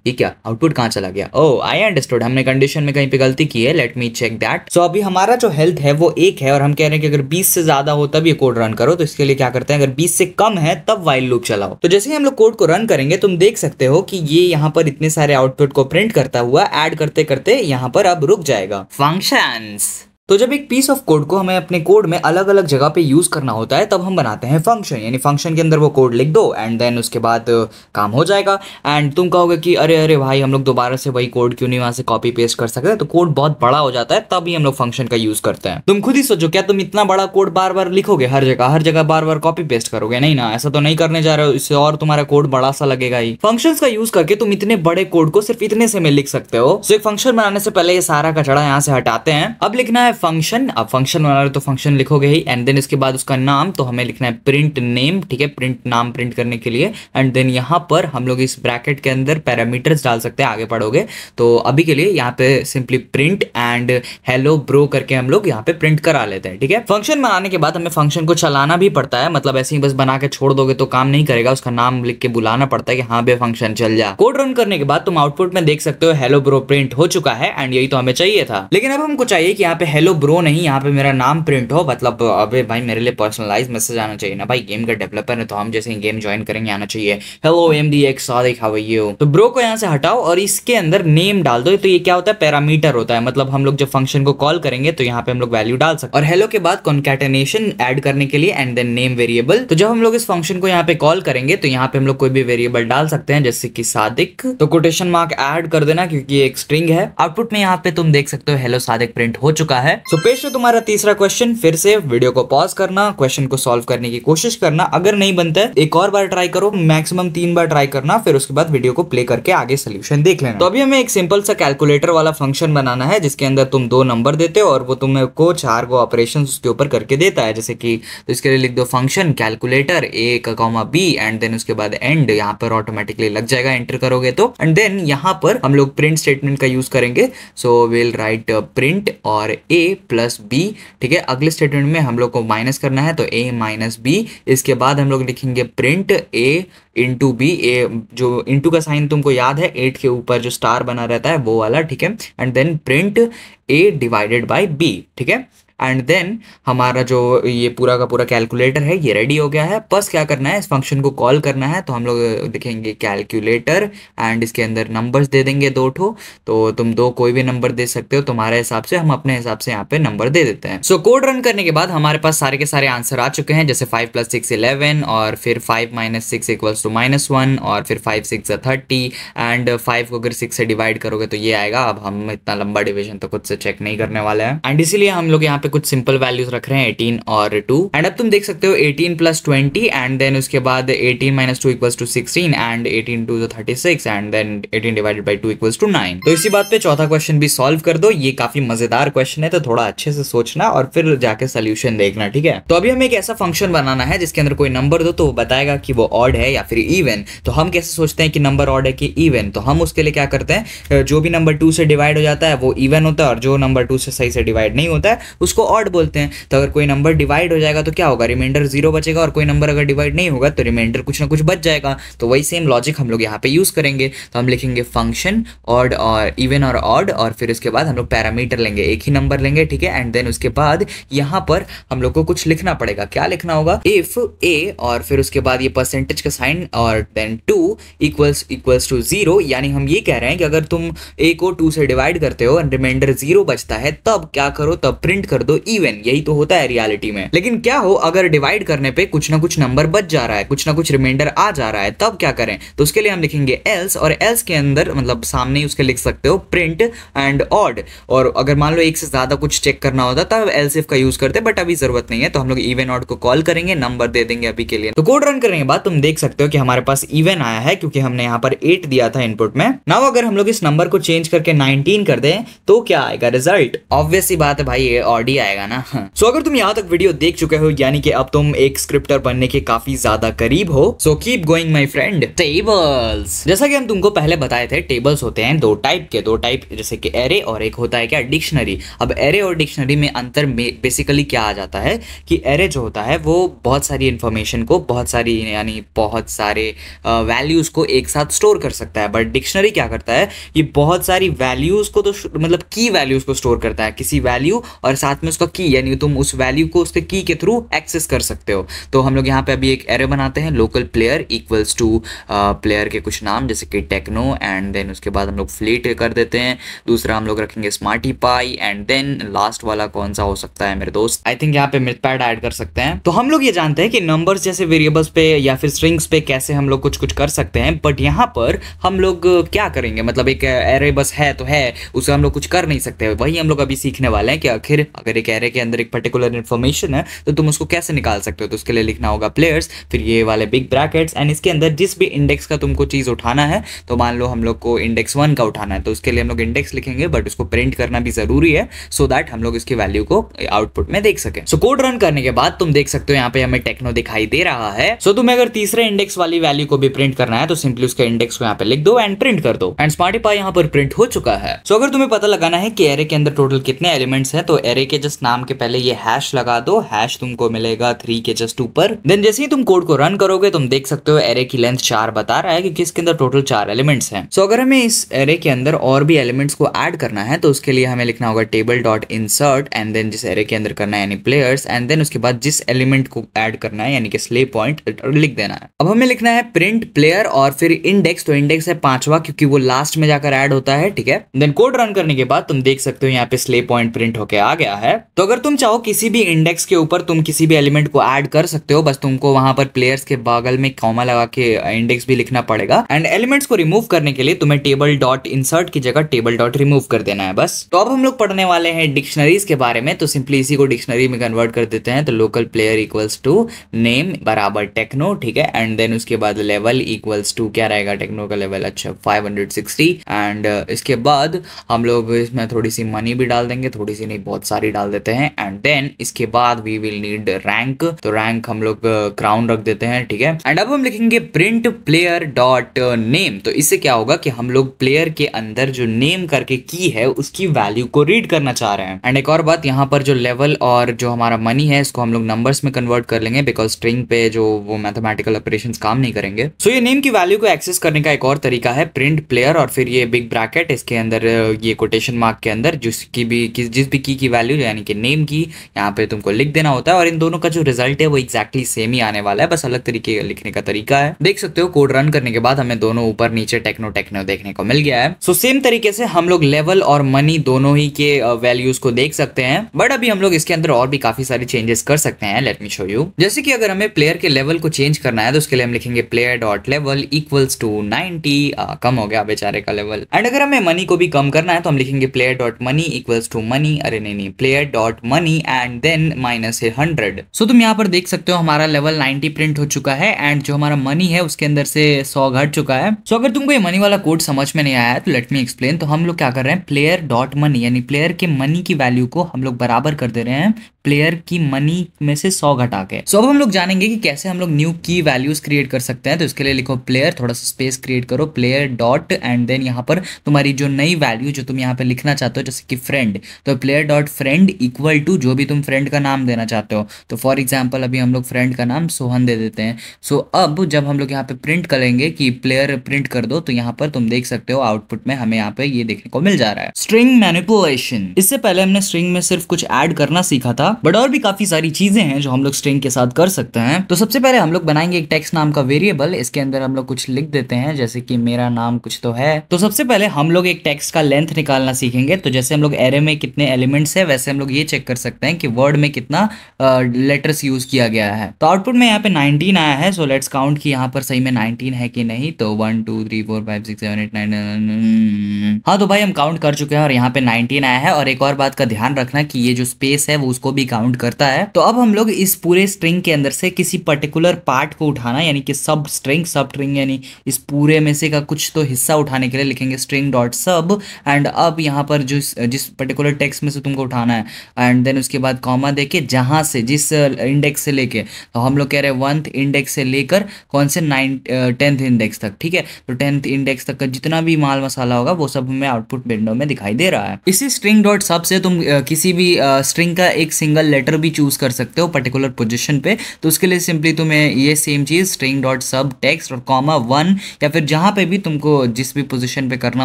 ये क्या आउटपुट कहां चला गया? ओ आई अंडरस्टूड, हमने कंडीशन में कहीं पे गलती की है। Let me check that. So अभी हमारा जो हेल्थ है वो 1 है और हम कह रहे हैं कि अगर 20 से ज्यादा हो तब ये कोड रन करो। तो इसके लिए क्या करते हैं, अगर 20 से कम है तब व्हाइल लूप चलाओ। तो जैसे ही हम लोग कोड को रन करेंगे तुम देख सकते हो कि ये यहाँ पर इतने सारे आउटपुट को प्रिंट करता हुआ ऐड करते करते यहाँ पर अब रुक जाएगा। फंक्शंस। तो जब एक पीस ऑफ कोड को हमें अपने कोड में अलग अलग जगह पे यूज करना होता है तब हम बनाते हैं फंक्शन, यानी फंक्शन के अंदर वो कोड लिख दो एंड देन उसके बाद काम हो जाएगा। एंड तुम कहोगे कि अरे भाई हम लोग दोबारा से वही कोड क्यों नहीं वहां से कॉपी पेस्ट कर सकते? तो कोड बहुत बड़ा हो जाता है तभी हम लोग फंक्शन का यूज करते हैं। तुम खुद ही सोचो, क्या तुम इतना बड़ा कोड बार बार लिखोगे हर जगह बार बार कॉपी पेस्ट करोगे? नहीं ना, ऐसा तो नहीं करने जा रहे हो। इससे और तुम्हारा कोड बड़ा सा लगेगा ही। फंक्शंस का यूज करके तुम इतने बड़े कोड को सिर्फ इतने से में लिख सकते हो। सो एक फंक्शन बनाने से पहले ये सारा कचड़ा यहाँ से हटाते हैं। अब लिखना है फंक्शन। अब फंक्शन बना रहे तो फंक्शन लिखोगे ही एंड देन इसके बाद उसका नाम, तो हमें लिखना है प्रिंट नेम, ठीक है, प्रिंट नाम प्रिंट करने के लिए। एंड देन यहाँ पर हम लोग इस ब्रैकेट के अंदर पैरामीटर्स डाल सकते हैं, आगे पढ़ोगे। तो अभी के लिए यहाँ पे simply print and hello bro करके हम लोग यहाँ पे प्रिंट करा लेते हैं, ठीक है। फंक्शन बनाने के बाद हमें फंक्शन को चलाना भी पड़ता है, मतलब ऐसे ही बस बना के छोड़ दोगे तो काम नहीं करेगा, उसका नाम लिख के बुलाना पड़ता है कि हाँ बे फंक्शन चल जा। कोड रन करने के बाद तुम आउटपुट में देख सकते हो हेलो ब्रो प्रिंट हो चुका है एंड यही तो हमें चाहिए था। लेकिन अब हमको चाहिए कि यहाँ पे हेलो ब्रो नहीं, यहाँ पे मेरा नाम प्रिंट हो। मतलब अबे भाई मेरे लिए पर्सनलाइज मैसेज आना चाहिए ना भाई, गेम का डेवलपर है तो हम जैसे ही गेम ज्वाइन करेंगे आना चाहिए hello MDX Sadiq how are you. तो ब्रो को यहाँ से हटाओ और इसके अंदर नेम डाल दो। तो ये क्या होता है, पैरामीटर होता है। मतलब हम लोग जब फंक्शन को कॉल करेंगे तो यहाँ पे हम लोग वैल्यू डाल सकते हैं। और हेलो के बाद कॉन्कैटेनेशन ऐड करने के लिए एंड देन नेम वेरिएबल। तो जब हम लोग इस फंक्शन को यहाँ पे कॉल करेंगे तो यहाँ पे हम लोग कोई भी वेरिएबल डाल सकते हैं, जैसे कि सादिक। तो कोटेशन मार्क ऐड कर देना क्योंकि ये एक स्ट्रिंग है। आउटपुट में यहाँ पे तुम देख सकते हो हेलो सादिक प्रिंट हो चुका है। सो पेश है तुम्हारा तीसरा क्वेश्चन। फिर से वीडियो को पॉज करना, क्वेश्चन को सॉल्व करने की कोशिश करना। अगर नहीं बनता है एक और बार ट्राई करो, मैक्सिमम 3 बार ट्राई करना, फिर उसके बाद वीडियो को प्ले करके आगे सोल्यूशन देख लेना। तो अभी हमें एक सिंपल सा कैलकुलेटर वाला फंक्शन बनाना है जिसके अंदर तुम 2 नंबर देते हो और वो तुमको 4 गो ऑपरेशंस उसके ऊपर करके देता है। जैसे कि तो इसके लिए लिख दो function calculator A, B and then उसके बाद एंड, यहाँ पर ऑटोमेटिकली लग जाएगा एंटर करोगे तो। एंड देन यहाँ पर हम लोग प्रिंट स्टेटमेंट का यूज करेंगे। सो विल राइट प्रिंट और A प्लस B, ठीक है। अगले स्टेटमेंट में हम लोग को माइनस करना है तो A माइनस B। इसके बाद हम लोग लिखेंगे प्रिंट A इंटू B। ए जो इंटू का साइन तुमको याद है 8 के ऊपर जो स्टार बना रहता है वो वाला, ठीक है। And then print A divided by B, ठीक है। एंड देन हमारा जो ये पूरा का पूरा कैलकुलेटर है ये रेडी हो गया है। बस क्या करना है, इस फंक्शन को कॉल करना है। तो हम लोग लिखेंगे कैलकुलेटर एंड इसके अंदर नंबर्स दे देंगे 2 ठो। तो तुम 2 कोई भी नंबर दे सकते हो तुम्हारे हिसाब से, हम अपने हिसाब से यहाँ पे नंबर दे देते हैं। सो कोड रन करने के बाद हमारे पास सारे के सारे आंसर आ चुके हैं, जैसे 5 + 6 11 और फिर 5 - 6 = -1 और फिर 5 × 6 = 30 एंड 5 को अगर 6 से डिवाइड करोगे तो ये आएगा। अब हम इतना लंबा डिवीजन तो खुद से चेक नहीं करने वाले हैं एंड इसीलिए हम लोग यहाँ पे कुछ सिंपल वैल्यूज रख रहे हैं 18 और 2। एंड अब तुम देख सकते हो 18 + 20 एंड देन उसके बाद 18 - 2 = 16 एंड 18 × 2 = 36 एंड देन 18 / 2 = 9। तो इसी बात पे चौथा क्वेश्चन भी सॉल्व कर दो। ये काफी मजेदार क्वेश्चन है तो थोड़ा अच्छे से सोचना और फिर जाके सोल्यूशन देखना, ठीक है। तो अभी हमें एक ऐसा फंक्शन बनाना है जिसके अंदर कोई नंबर दो तो वो बताएगा कि वो ऑड है या फिर इवन। तो हम कैसे सोचते हैं कि नंबर ऑड है कि इवन, तो हम उसके लिए क्या करते हैं, जो भी नंबर 2 से डिवाइड हो जाता है वो इवन होता है और जो नंबर 2 से सही से डिवाइड नहीं होता है उसको ऑड बोलते हैं। तो अगर कोई नंबर डिवाइड हो जाएगा तो क्या होगा, रिमाइंडर 0 बचेगा और कोई नंबर अगर डिवाइड नहीं होगा तो रिमाइंडर कुछ ना कुछ बच जाएगा। तो वही सेम लॉजिक हम लोग यहाँ पे यूज करेंगे। तो हम लिखेंगे फंक्शन ऑड और इवन और ऑड और फिर उसके बाद हम लोग पैरामीटर लेंगे, एक ही नंबर लेंगे, ठीक है। एंड देन उसके बाद यहाँ पर हम लोग को कुछ लिखना पड़ेगा। क्या लिखना होगा, इफ ए और फिर उसके बाद ये परसेंटेज का साइन और देन 2 = 0। यानी हम ये कह रहे हैं कि अगर तुम ए को 2 से डिवाइड करते हो और रिमाइंडर 0 बचता है तब क्या करो, तब प्रिंट कर दो इवन। यही तो होता है रियलिटी में। लेकिन क्या हो अगर डिवाइड करने पे कुछ ना कुछ नंबर बच जा रहा है, कुछ ना कुछ रिमाइंडर आ जा रहा है, तब क्या करें। तो उसके लिए हम लिखेंगे एल्स और एल्स के अंदर मतलब सामने ही उसके लिख सकते हो प्रिंट एंड ऑड। और अगर मान लो एक से ज्यादा कुछ चेक करना होता तब एल्स इफ का यूज करते, बट अभी जरूरत नहीं है। तो हम लोग इवन ऑड को कॉल करेंगे, नंबर दे देंगे अभी के लिए। तो कोड रन करने के बाद तुम देख सकते हो कि हमारे पास इवन आया है क्योंकि हमने यहाँ पर 8 दिया था इनपुट में। नाउ अगर हम लोग इस नंबर को चेंज करके 19 कर दें तो क्या आएगा रिजल्ट, ऑब्वियस सी बात है भाई, ये ऑड ही आएगा ना। सो अगर तुम यहाँ तक वीडियो देख चुके हो यानी कि अब तुम एक स्क्रिप्टर बनने के काफी ज्यादा करीब हो। So keep going my friend. Tables, जैसा कि हम तुमको पहले बताए थे, टेबल्स होते हैं 2 टाइप के, 2 टाइप जैसे कि एरे और एक होता है क्या डिक्शनरी। अब एरे और डिक्शनरी में अंतर बेसिकली क्या आ जाता है कि एरे जो होता है वो बहुत सारी इंफॉर्मेशन को, बहुत सारी यानी बहुत सारे वैल्यूज को एक साथ स्टोर कर सकता है। बट डिक्शनरी क्या करता है, ये बहुत सारी वैल्यूज को तो मतलब की वैल्यूज को स्टोर करता है, किसी वैल्यू और साथ में उसका की, यानी तुम उस वैल्यू को उसके की के थ्रू एक्सेस कर सकते हो। तो हम लोग यहाँ पे अभी एक एरे बनाते हैं, local player equals to player के कुछ नाम जैसे कि टेक्नो एंड देन उसके बाद हम लोग फ्लीट कर देते हैं। दूसरा हम लोग रखेंगे smarty pie and then last वाला कौन सा हो सकता है मेरे दोस्त, आई थिंक यहाँ पे मिथपैड ऐड कर सकते हैं। तो हम लोग ये जानते हैं कि नंबर्स जैसे वेरिएबल्स पे या फिर स्ट्रिंग्स पे कैसे हम लोग कुछ कुछ कर सकते हैं, बट यहाँ पर हम लोग क्या करेंगे, मतलब एक एरे बस है तो है, उसे हम लोग कुछ कर नहीं सकते। वही हम लोग अभी सीखने वाले हैं कि आखिर अगर एक एरे के अंदर एक पर्टिकुलर इन्फॉर्मेशन है तो तुम उसको कैसे निकाल सकते हो। तो उसके लिए लिखना होगा प्लेयर्स, फिर ये वाले बिग ब्रैकेट्स एंड इसके अंदर जिस भी इंडेक्स का तुमको चीज उठाना है, तो मान लो हम लोग को इंडेक्स 1 का उठाना है तो उसके लिए हम लोग इंडेक्स लिखेंगे, बट उसको प्रिंट करना भी जरूरी है सो दैट हम लोग इसकी वैल्यू को आउटपुट में देख सके। सो कोड रन करने के बाद तुम देख सकते हो यहाँ पे हमें टेक्नो दिखाई दे रहा है। सो तुम्हें अगर तीसरे इंडेक्स वाली वैल्यू को भी प्रिंट करना है तो सिंपली उसके इंडेक्स को यहाँ पे लिख दो एंड प्रिंट कर दो एंड स्मार्टिफाई यहाँ पर प्रिंट हो चुका है। सो अगर तुम्हें पता लगाना है कि एरे के अंदर टोटल कितने एलिमेंट्स हैं तो एरे के जस्ट नाम के पहले ये हैश लगा दो, हैश तुमको मिलेगा 3 के जस्ट ऊपर। देन जैसे ही तुम कोड को रन करोगे तुम देख सकते हो एरे की लेंथ 4 बता रहा है क्योंकि इसके अंदर टोटल 4 एलिमेंट्स हैं। सो अगर हमें इस एरे के अंदर और भी एलिमेंट्स को ऐड करना है तो उसके लिए हमें लिखना होगा table dot insert and then जिस एरे के अंदर करना है यानी प्लेयर्स एंड देन उसके बाद जिस एलिमेंट को ऐड करना है यानी कि स्लेव पॉइंट लिख देना है। अब हमें लिखना है प्रिंट प्लेयर और फिर इंडेक्स, तो इंडेक्स है 5वां क्योंकि वो लास्ट में जाकर ऐड होता है, ठीक है। देन कोड रन करने के बाद तुम देख सकते हो यहाँ पे स्लेव पॉइंट प्रिंट होके आ गया है। तो अगर तुम चाहो किसी भी इंडेक्स के ऊपर तुम किसी भी एलिमेंट को ऐड कर सकते हो, बस तुमको वहां पर प्लेयर्स के बगल में कॉमा लगा के इंडेक्स भी लिखना पड़ेगा एंड एलिमेंट्स को रिमूव करने के लिए तुम्हें टेबल डॉट इंसर्ट की जगह टेबल डॉट रिमूव कर देना है बस। तो अब हम लोग पढ़ने वाले हैं डिक्शनरीज के बारे में, तो सिंपली इसी को डिक्शनरी में कन्वर्ट कर देते हैं। तो local player equals to name बराबर टेक्नो, ठीक है। एंड देन उसके बाद लेवल इक्वल्स टू क्या रहेगा, टेक्नो का लेवल अच्छा 560 एंड इसके बाद हम लोग इसमें थोड़ी सी मनी भी डाल देंगे, थोड़ी सी नहीं बहुत सारी डाल देते हैं। एंड देन इसके बाद वी विल नीड रैंक, तो रैंक हम लोग क्राउन रख देते हैं, ठीक है। एंड अब हम लिखेंगे प्रिंट प्लेयर डॉट नेम, तो इससे क्या होगा कि हम लोग प्लेयर के अंदर जो नेम करके की है उसकी वैल्यू को रीड करना चाह रहे हैं। एंड एक और बात, यहाँ पर जो लेवल और जो हमारा मनी है इसको हम लोग नंबर्स में कन्वर्ट कर लेंगे बिकॉज स्ट्रिंग पे जो वो मैथमेटिकल ऑपरेशंस काम नहीं करेंगे। सो ये नेम की वैल्यू को एक्सेस करने का एक और तरीका है प्रिंट प्लेयर और फिर ये बिग ब्रैकेट, इसके अंदर ये कोटेशन मार्क के अंदर जिस भी की की वैल्यू यानी कि नेम की यहाँ पे तुमको लिख देना होता है और इन दोनों का जो रिजल्ट है वो एक्जैक्टली सेम ही आने वाला है, बस अलग तरीके का लिखने का तरीका है। देख सकते हो कोड रन करने के बाद हमें दोनों ऊपर नीचे टेक्नो टेक्नो देखने को मिल गया है। सो सेम तरीके से हम लोग लेवल और मनी दोनों ही के वैल्यूज को देख सकते हैं, बट अभी हम लोग इसके अंदर और भी काफी सारे चेंजेस कर सकते हैं। Let me show you. जैसे कि अगर हमें प्लेयर के लेवल को चेंज करना है तो उसके लिए हम लिखेंगे player dot level equals to 90। कम हो गया बेचारे का लेवल। एंड अगर हमें मनी को भी कम करना है तो हम लिखेंगे player dot money equals to money, अरे नहीं, player dot money and then minus 100। So तुम यहाँ पर देख सकते हो हमारा लेवल 90 प्रिंट हो चुका है एंड जो हमारा मनी है उसके अंदर से 100 घट चुका है। सो अगर तुमको ये मनी वाला कोड समझ में नहीं आया है तो लेट मी एक्सप्लेन। तो हम लोग क्या कर रहे हैं, प्लेयर डॉट मनी यानी प्लेयर के मनी की वैल्यू को हम लोग बराबर कर दे रहे हैं प्लेयर की मनी में से 100 घटा के। सो अब हम लोग जानेंगे कि कैसे हम लोग न्यू की वैल्यूज क्रिएट कर सकते हैं। तो इसके लिए लिखो प्लेयर, थोड़ा सा स्पेस क्रिएट करो, प्लेयर डॉट एंड देन यहाँ पर तुम्हारी जो नई वैल्यू जो तुम यहाँ पे लिखना चाहते हो, जैसे कि फ्रेंड, तो player dot friend equal to जो भी तुम फ्रेंड का नाम देना चाहते हो। तो फॉर एग्जाम्पल अभी हम लोग फ्रेंड का नाम सोहन दे देते हैं। सो अब जब हम लोग यहाँ पे प्रिंट करेंगे कि प्लेयर प्रिंट कर दो, तो यहाँ पर तुम देख सकते हो आउटपुट में हमें यहाँ पे ये देखने को मिल जा रहा है स्ट्रिंग मैनिपुलेशन। इससे पहले हमने स्ट्रिंग में सिर्फ कुछ ऐड करना सीखा था, बट और भी काफी सारी चीजें हैं जो हम लोग स्ट्रिंग के साथ कर सकते हैं। तो सबसे पहले हम लोग बनाएंगे एक टेक्स्ट नाम का वेरिएबल। इसके अंदर हम लोग कुछ लिख देते हैं, जैसे कि मेरा नाम कुछ तो है। तो सबसे पहले हम लोग एक टेक्स्ट का लेंथ निकालना सीखेंगे। तो जैसे हम लोग एरे में कितने एलिमेंट्स है, वैसे हम लोग ये चेक कर सकते हैं कि वर्ड में कितना लेटर्स यूज किया गया है। तो आउटपुट में यहाँ पे 19 आया है। सो लेट्स काउंट कि यहाँ पर सही में 19 है कि नहीं। तो 1 2 3 4 5 6 7 8 9। हाँ तो भाई हम काउंट कर चुके हैं और यहाँ पे 19 आया है। और एक और बात का ध्यान रखना कि ये जो स्पेस है वो उसको भी काउंट करता है। तो अब हम लोग इस पूरे स्ट्रिंग के अंदर से किसी पर्टिकुलर पार्ट को उठाना, यानी कि सब स्ट्रिंग यानी इस पूरे में से का कुछ तो हिस्सा उठाने के लिए लिखेंगे स्ट्रिंग डॉट सब। एंड अब यहाँ पर जिस पर्टिकुलर टेक्स्ट में से तुमको उठाना है एंड देन उसके बाद कॉमा देके जहां से जिस इंडेक्स से लेके, तो हम लोग कह रहे हैं 1th इंडेक्स से लेकर कौन से 10th इंडेक्स तक, ठीक है। तो 10th इंडेक्स तक का जितना भी माल मसाला होगा वो सब हमें आउटपुट विंडो में दिखाई दे रहा है। इसी स्ट्रिंग डॉट सब से तुम किसी भी स्ट्रिंग का एक सिंगल लेटर भी चूज कर सकते हो पर्टिकुलर पोजीशन पे। तो उसके लिए सिंपली तुम्हें ये सेम चीज स्ट्रिंग डॉट सब टेक्स्ट और कॉमा 1 या फिर जहां पे भी तुमको जिस भी पोजीशन पे करना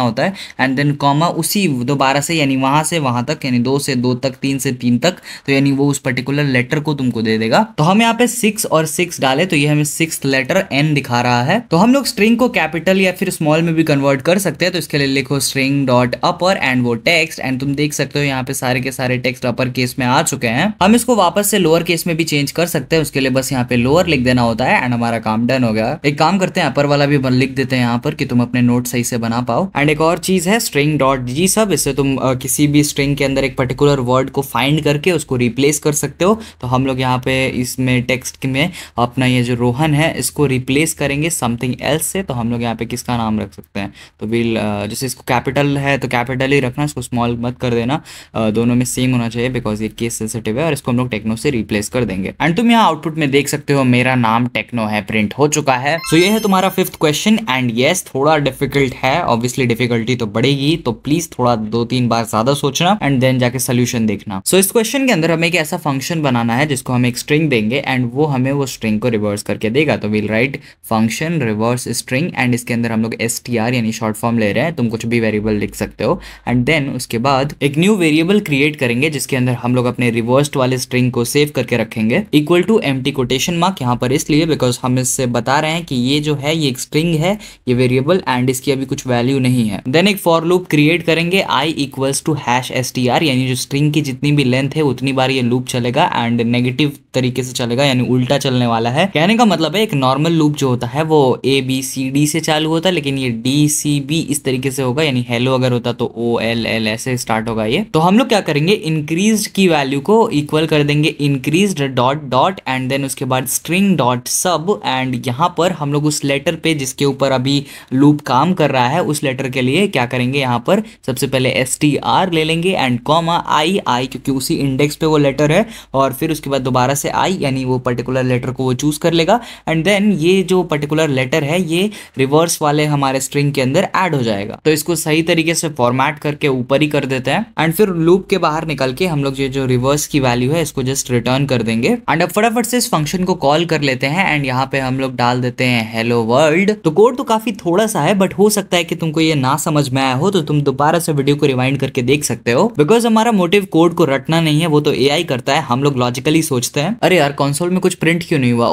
होता है एंड देन कॉमा उसी दोबारा से यानी वहां से वहां तक, यानी 2 से 2 तक, 3 से 3 तक, तो यानी वो उस पर्टिकुलर लेटर को तुमको दे देगा। तो हम यहाँ पे 6 और 6 डाले तो ये हमें 6th लेटर n दिखा रहा है। तो हम लोग स्ट्रिंग को कैपिटल या फिर स्मॉल में भी कन्वर्ट कर सकते हैं। तो इसके लिए लिखो स्ट्रिंग डॉट अपर एंड वो टेक्स्ट, एंड तुम देख सकते हो यहाँ पे सारे के सारे टेक्स्ट अपर केस में आ चुके हैं। हम इसको वापस से लोअर केस में भी चेंज कर सकते हैं। उसके लिए बस यहाँ पे लोअर लिख देना होता है एंड हमारा काम डन हो गया। एक काम करते हैं अपर वाला भी लिख देते हैं यहाँ पर कि तुम अपने नोट सही से बना पाओ। एंड एक और चीज है स्ट्रिंग डॉट जी सब, इससे तुम किसी भी स्ट्रिंग के अंदर एक पर्टिकुलर वर्ड को फाइंड करके उसको रिप्लेस कर सकते हो। तो हम लोग यहाँ पे इसमें टेक्स्ट में अपना ये जो रोहन है इसको रिप्लेस करेंगे समथिंग एल्स से। तो हम लोग यहाँ पे किसका नाम रख सकते हैं, तो विल जैसे इसको कैपिटल है तो कैपिटल ही रखना, इसको स्मॉल मत कर देना, दोनों में सेम होना चाहिए बिकॉज ये केस सेंसिटिव है। और इसको हम लोग टेक्नो से रिप्लेस कर देंगे। एंड तुम यहाँ आउटपुट में देख सकते हो मेरा नाम टेक्नो है प्रिंट हो चुका है। सो ये है तुम्हारा 5th क्वेश्चन। एंड यस थोड़ा डिफिकल्ट है, ऑब्वियसली डिफिकल्टी तो बढ़ेगी, तो प्लीज थोड़ा 2-3 बार ज्यादा सोचना एंड देन जाके सोल्यूशन देखना। सो इस क्वेश्चन के अंदर हमें एक ऐसा फंक्शन बनाना है जिसको हम एक स्ट्रिंग देंगे एंड वो हमें वो स्ट्रिंग को रिवर्स करके देगा। तो will write function reverse string and इसके अंदर हम लोग str यानी शॉर्ट फॉर्म ले रहे हैं, तुम कुछ भी वेरिएबल लिख सकते हो। एंड देन उसके बाद एक न्यू वेरिएबल क्रिएट करेंगे जिसके अंदर हम लोग अपने रिवर्स्ड वाले स्ट्रिंग को सेव करके रखेंगे equal to empty quotation mark यहाँ पर इसलिए बिकॉज हम इससे बता रहे हैं कि ये जो है ये एक स्ट्रिंग है ये वेरिएबल एंड इसकी अभी कुछ वैल्यू नहीं है। देन एक फॉर लूप क्रिएट करेंगे i इक्वल्स टू #str यानी जो स्ट्रिंग की जितनी भी लेंथ है उतनी बार ये लूप चलेगा एंड नेगेटिव तरीके से चलेगा यानी उल्टा चलने वाला है। कहने का मतलब है एक नॉर्मल लूप जो होता है वो ABCD से चालू होता है लेकिन ये DCB इस तरीके से होगा, यानी हेलो अगर होता तो OLL ऐसे स्टार्ट होगा ये। तो हम लोग क्या करेंगे इंक्रीज की वैल्यू को इक्वल कर देंगे increase dot dot and then उसके बाद स्ट्रिंग डॉट सब एंड यहाँ पर हम लोग उस लेटर पे जिसके ऊपर अभी लूप काम कर रहा है उस लेटर के लिए क्या करेंगे यहाँ पर सबसे पहले str ले लेंगे एंड कॉमा i क्योंकि उसी इंडेक्स पे वो लेटर है और फिर उसके बाद दोबारा से आई यानी वो पर्टिकुलर लेटर को वो चूज कर लेगा एंड देन ये जो पर्टिकुलर लेटर है ये रिवर्स वाले हमारे स्ट्रिंग के अंदर ऐड हो जाएगा। तो इसको सही तरीके से फॉर्मेट करके ऊपर ही कर देते हैं एंड फिर लूप के बाहर निकल के हम लोग ये जो रिवर्स की वैल्यू है इसको जस्ट रिटर्न कर देंगे एंड अब फटाफट से इस फंक्शन को कॉल कर लेते हैं एंड यहाँ पे हम लोग डाल देते हैं हेलो वर्ल्ड। तो कोड तो काफी थोड़ा सा है बट हो सकता है कि तुमको ये ना समझ में आया हो तो तुम दोबारा से वीडियो को रिवाइंड करके देख सकते हो बिकॉज हमारा मोटिव कोड को रटना नहीं है, वो तो एआई करता है, हम लोग लॉजिकली सोचते हैं। अरे यार कंसोल में कुछ प्रिंट क्यों नहीं हुआ?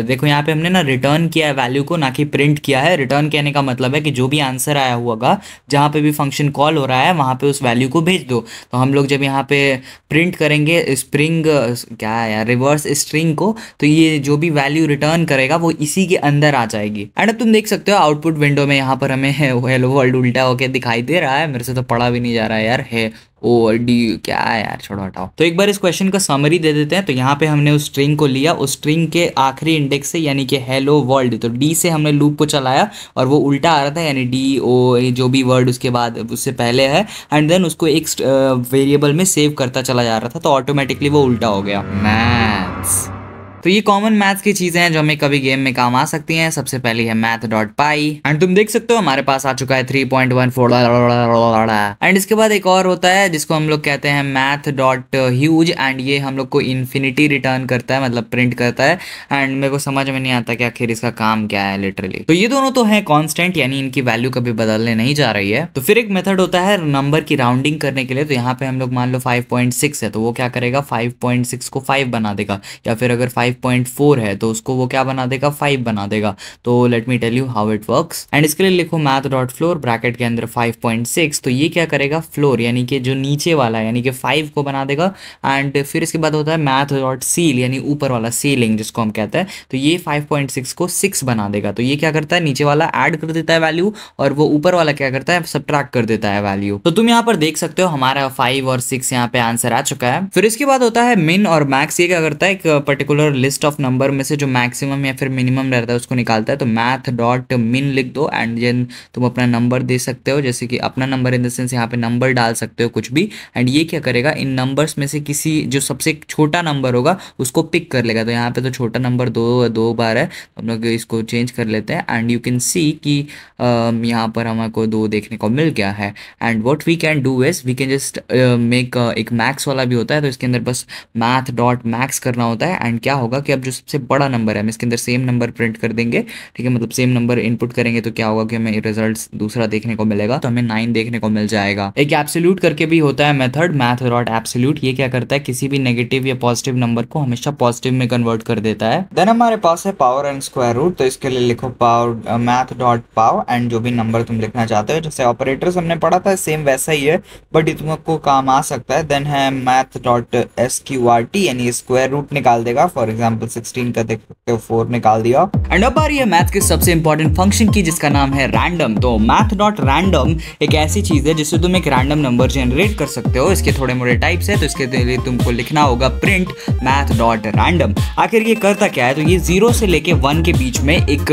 देखो यहाँ पे हमने ना रिटर्न किया है वैल्यू को, ना कि प्रिंट किया है। रिटर्न कहने का मतलब है कि जो भी आंसर आया होगा जहाँ पे भी फंक्शन कॉल हो रहा है वहां पे उस वैल्यू को भेज दो। तो हम लोग जब यहाँ पे प्रिंट करेंगे स्प्रिंग क्या है यार रिवर्स स्ट्रिंग को, तो ये जो भी वैल्यू रिटर्न करेगा वो इसी के अंदर आ जाएगी। एंड अब तुम देख सकते हो आउटपुट विंडो में यहाँ पर हमें हेलो वर्ल्ड उल्टा होके दिखाई दे रहा है। मेरे से तो पढ़ा भी नहीं जा रहा है यार, है ओ डी क्या है यार, छोड़ो हटाओ। तो एक बार इस क्वेश्चन का समरी दे देते हैं। तो यहाँ पे हमने उस स्ट्रिंग को लिया, उस स्ट्रिंग के आखिरी इंडेक्स से यानी कि हेलो वर्ल्ड, तो डी से हमने लूप को चलाया और वो उल्टा आ रहा था यानी डी ओ जो भी वर्ड उसके बाद उससे पहले है एंड देन उसको एक वेरिएबल में सेव करता चला जा रहा था तो ऑटोमेटिकली वो उल्टा हो गया। मैथ्स तो ये कॉमन मैथ्स की चीजें हैं जो हमें कभी गेम में काम आ सकती हैं। सबसे पहली है math.py एंड तुम देख सकते हो हमारे पास आ चुका है 3.14 एंड इसके बाद एक और होता है जिसको हम लोग कहते हैं math.huge एंड ये हम लोग को इन्फिनिटी रिटर्न करता है, मतलब प्रिंट करता है एंड मेरे को समझ में नहीं आता कि आखिर इसका काम क्या है लिटरली। तो ये दोनों तो है कांस्टेंट यानी इनकी वैल्यू कभी बदलने नहीं जा रही है। तो फिर एक मेथड होता है नंबर की राउंडिंग करने के लिए। तो यहाँ पे हम लोग मान लो 5.6 है तो वो क्या करेगा 5.6 को 5 बना देगा, या फिर अगर 5.4 है तो उसको वो क्या बना देगा 5 बना देगा। तो let me tell you how it works and इसके लिए लिखो math.floor ब्रैकेट के अंदर 5.6। तो ये क्या करेगा फ्लोर यानी कि जो नीचे वाला है यानी कि 5 को बना देगा एंड फिर इसके बाद होता है math.ceil यानी ऊपर वाला सीलिंग जिसको हम कहते हैं। तो ये 5.6 को 6 बना देगा। तो ये क्या करता है नीचे वाला ऐड कर देता है वैल्यू और वो ऊपर वाला क्या करता है सबट्रैक्ट कर देता है वैल्यू। तो तुम यहाँ पर देख सकते हो हमारा 5 और 6 यहाँ पे आंसर आ चुका है। फिर इसके बाद होता है मिन और मैक्स। ये क्या करता है एक पर्टिकुलर लिस्ट ऑफ नंबर में से जो मैक्सिमम या फिर मिनिमम रहता है उसको निकालता है। तो math.min लिख दो एंड देन तुम अपना नंबर दे सकते हो, जैसे कि अपना नंबर इन द सेंस यहाँ पे नंबर डाल सकते हो कुछ भी एंड ये क्या करेगा इन नंबर्स में से किसी जो सबसे छोटा नंबर होगा उसको पिक कर लेगा। तो यहाँ पे तो छोटा नंबर दो बार है, हम लोग इसको चेंज कर लेते हैं एंड यू कैन सी कि यहाँ पर हमको 2 देखने को मिल गया है। And what we can do is we can just make एक मैक्स वाला भी होता है। तो इसके अंदर बस math.max करना होता है एंड क्या होगा कि अब जो सबसे बड़ा नंबर है हम इसके अंदर सेम नंबर प्रिंट कर देंगे, ठीक है, मतलब सेम नंबर इनपुट करेंगे तो क्या होगा कि हमें रिजल्ट दूसरा देखने को मिलेगा। तो हमें 9 देखने को मिल जाएगा। एक एब्सोल्यूट करके भी होता है मेथड math.absolute। ये क्या करता है किसी भी नेगेटिव या पॉजिटिव नंबर को हमेशा पॉजिटिव में कन्वर्ट कर देता है। देन हमारे पास है पावर एंड स्क्वायर रूट। तो इसके लिए लिखो पावर math.pow एंड जो भी नंबर तुम लिखना चाहते हो, जैसे ऑपरेटर्स हमने पढ़ा था सेम वैसा ही है बट तुमको काम आ सकता है। देन है math.sqrt यानी स्क्वायर रूट निकाल देगा। फॉर एग्जाम्पल 16 का देख सकते हो 4 निकाल दिया। एंड अब आ रही है मैथ के सबसे इंपॉर्टेंट फंक्शन की जिसका नाम है रैंडम। तो math.random एक ऐसी चीज है जिससे तुम एक रैंडम नंबर जनरेट कर सकते हो। इसके थोड़े मोड़े टाइप्स है तो इसके लिए तुमको लिखना होगा प्रिंट math.random। आखिर ये करता क्या है, तो ये 0 से लेके 1 के बीच में एक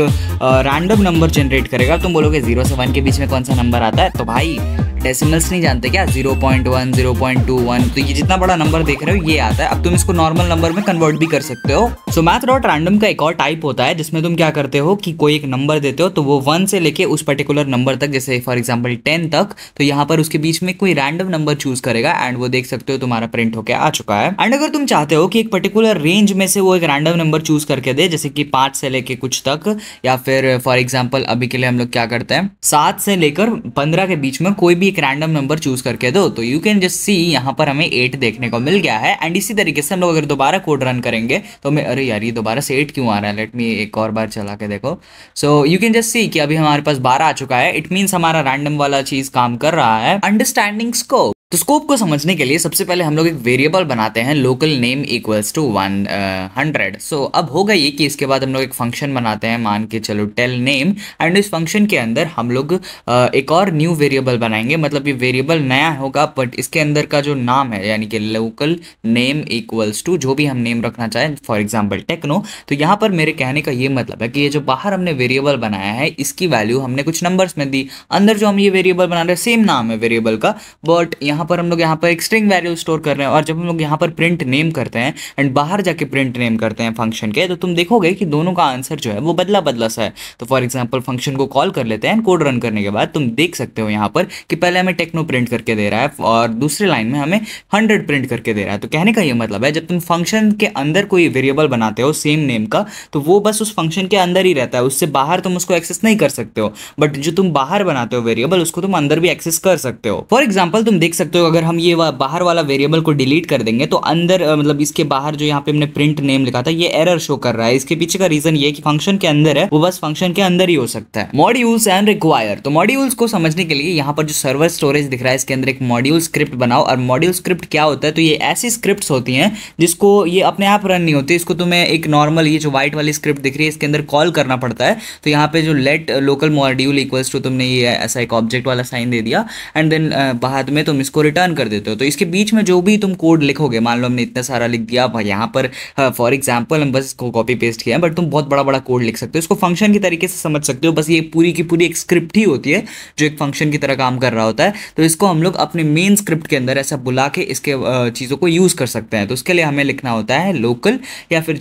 रैंडम नंबर जनरेट करेगा। तुम बोलोगे 0 से 1 के बीच में कौन सा नंबर आता है, तो भाई डेसिमल्स नहीं जानते क्या, 0.1 0.21, तो ये जितना बड़ा नंबर देख रहे हो ये आता है। अब तुम इसको नॉर्मल नंबर में कन्वर्ट भी कर सकते हो। सो math.random का एक और टाइप होता है जिसमें तुम क्या करते हो कि कोई एक नंबर देते हो तो वो 1 से लेके उस पर्टिकुलर नंबर तक, जैसे फॉर एग्जांपल 10 तक, तो यहाँ पर उसके बीच में कोई रैंडम नंबर चूज करेगा एंड वो देख सकते हो तुम्हारा प्रिंट होके आ चुका है। एंड अगर तुम चाहते हो कि एक पर्टिकुलर रेंज में से वो एक रैंडम नंबर चूज करके दे, जैसे कि 5 से लेके कुछ तक, या फिर फॉर एग्जाम्पल अभी के लिए हम लोग क्या करते हैं 7 से लेकर 15 के बीच में कोई भी एक रैंडम नंबर चूज करके दो, तो यू कैन जस्ट सी यहाँ पर हमें 8 देखने को मिल गया है। एंड इसी तरीके से हम लोग अगर दोबारा कोड रन करेंगे तो हमें, अरे यार ये दोबारा से 8 क्यों आ रहा है, लेट मी एक और बार चला के देखो। So you can just see कि अभी हमारे पास 12 आ चुका है। इट मीन्स हमारा रैंडम वाला चीज काम कर रहा है। Understanding scope. तो स्कोप को समझने के लिए सबसे पहले हम लोग एक वेरिएबल बनाते हैं लोकल नेम इक्वल्स टू 100। सो अब होगा ये कि इसके बाद हम लोग एक फंक्शन बनाते हैं, मान के चलो टेल नेम, एंड इस फंक्शन के अंदर हम लोग एक और न्यू वेरिएबल बनाएंगे। मतलब ये वेरिएबल नया होगा बट इसके अंदर का जो नाम है यानी कि लोकल नेम इक्वल्स टू जो भी हम नेम रखना चाहें, फॉर एग्जाम्पल टेक्नो। तो यहाँ पर मेरे कहने का ये मतलब है कि ये जो बाहर हमने वेरिएबल बनाया है इसकी वैल्यू हमने कुछ नंबर्स में दी, अंदर जो हम ये वेरिएबल बना रहे हैं सेम नाम है वेरिएबल का, बट यहाँ पर हम लोग यहाँ पर एक स्ट्रिंग वैल्यू स्टोर कर रहे हैं, और जब हम लोग यहाँ पर प्रिंट नेम करते हैं एंड बाहर जाके प्रिंट नेम करते हैं फंक्शन के, तो तुम देखोगे कि दोनों का आंसर जो है वो बदला बदला सा है। तो फॉर एग्जाम्पल फंक्शन को कॉल कर लेते हैं, कोड रन करने के बाद तुम देख सकते हो यहाँ पर कि पहले हमें टेक्नो प्रिंट करके दे रहा है और दूसरी लाइन में हमें 100 प्रिंट करके दे रहा है। तो कहने का ये मतलब है, जब तुम फंक्शन के अंदर कोई वेरिएबल बनाते हो सेम नेम का, तो वो बस उस फंक्शन के अंदर ही रहता है, उससे बाहर तुम उसको एक्सेस नहीं कर सकते हो। बट जो तुम बाहर बनाते हो वेरिएबल, उसको तुम अंदर भी एक्सेस कर सकते हो। फॉर एग्जाम्पल तुम देख सकते हो, अगर हम ये बाहर वाला वेरिएबल को डिलीट कर देंगे तो अंदर मतलब इसके बाहर जो यहाँ पे हमने प्रिंट नेम लिखा था ये एरर शो कर रहा है। इसके पीछे का रीजन ये कि फंक्शन के अंदर है, वो बस फंक्शन के अंदर ही हो सकता है। मॉड्यूल्स एंड रिक्वायर, तो मॉड्यूल्स को समझने के लिए यहाँ पर जो सर्वर स्टोरेज दिख रहा है इसके अंदर एक मॉड्यूल स्क्रिप्ट बनाओ। और मॉड्यूल स्क्रिप्ट क्या होता है, तो ये ऐसी स्क्रिप्ट्स होती हैं जिसको ये अपने आप रन नहीं होती, इसको तुम्हें एक नॉर्मल ये जो व्हाइट वाली स्क्रिप्ट दिख रही है इसके अंदर कॉल करना पड़ता है। तो यहाँ पे जो let local module equals to, तुमने ये ऐसा एक ऑब्जेक्ट वाला साइन दे दिया एंड देन बाद में तुम इसको रिटर्न कर देते हो। तो इसके बीच में जो भी तुम कोड लिखोगे, मान लो हमने इतना सारा लिख दिया यहाँ पर, फॉर एग्जाम्पल हम बस इसको कॉपी पेस्ट किया, बट तुम बहुत बड़ा बड़ा कोड लिख सकते हो, इसको फंक्शन की तरीके से समझ सकते हो। बस ये पूरी की पूरी एक स्क्रिप्ट ही होती है जो एक फंक्शन की तरह काम कर रहा होता है। तो इसको हम लोग अपने मेन स्क्रिप्ट के अंदर ऐसा बुला के इसके चीज़ों को यूज़ कर सकते हैं। तो उसके लिए हमें लिखना होता है लोकल, या फिर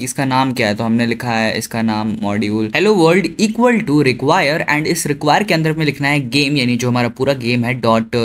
इसका नाम क्या है, तो हमने लिखा है इसका नाम module hello world equal to require, and इस रिक्वायर के अंदर में लिखना है गेम, यानी जो हमारा पूरा गेम है डॉट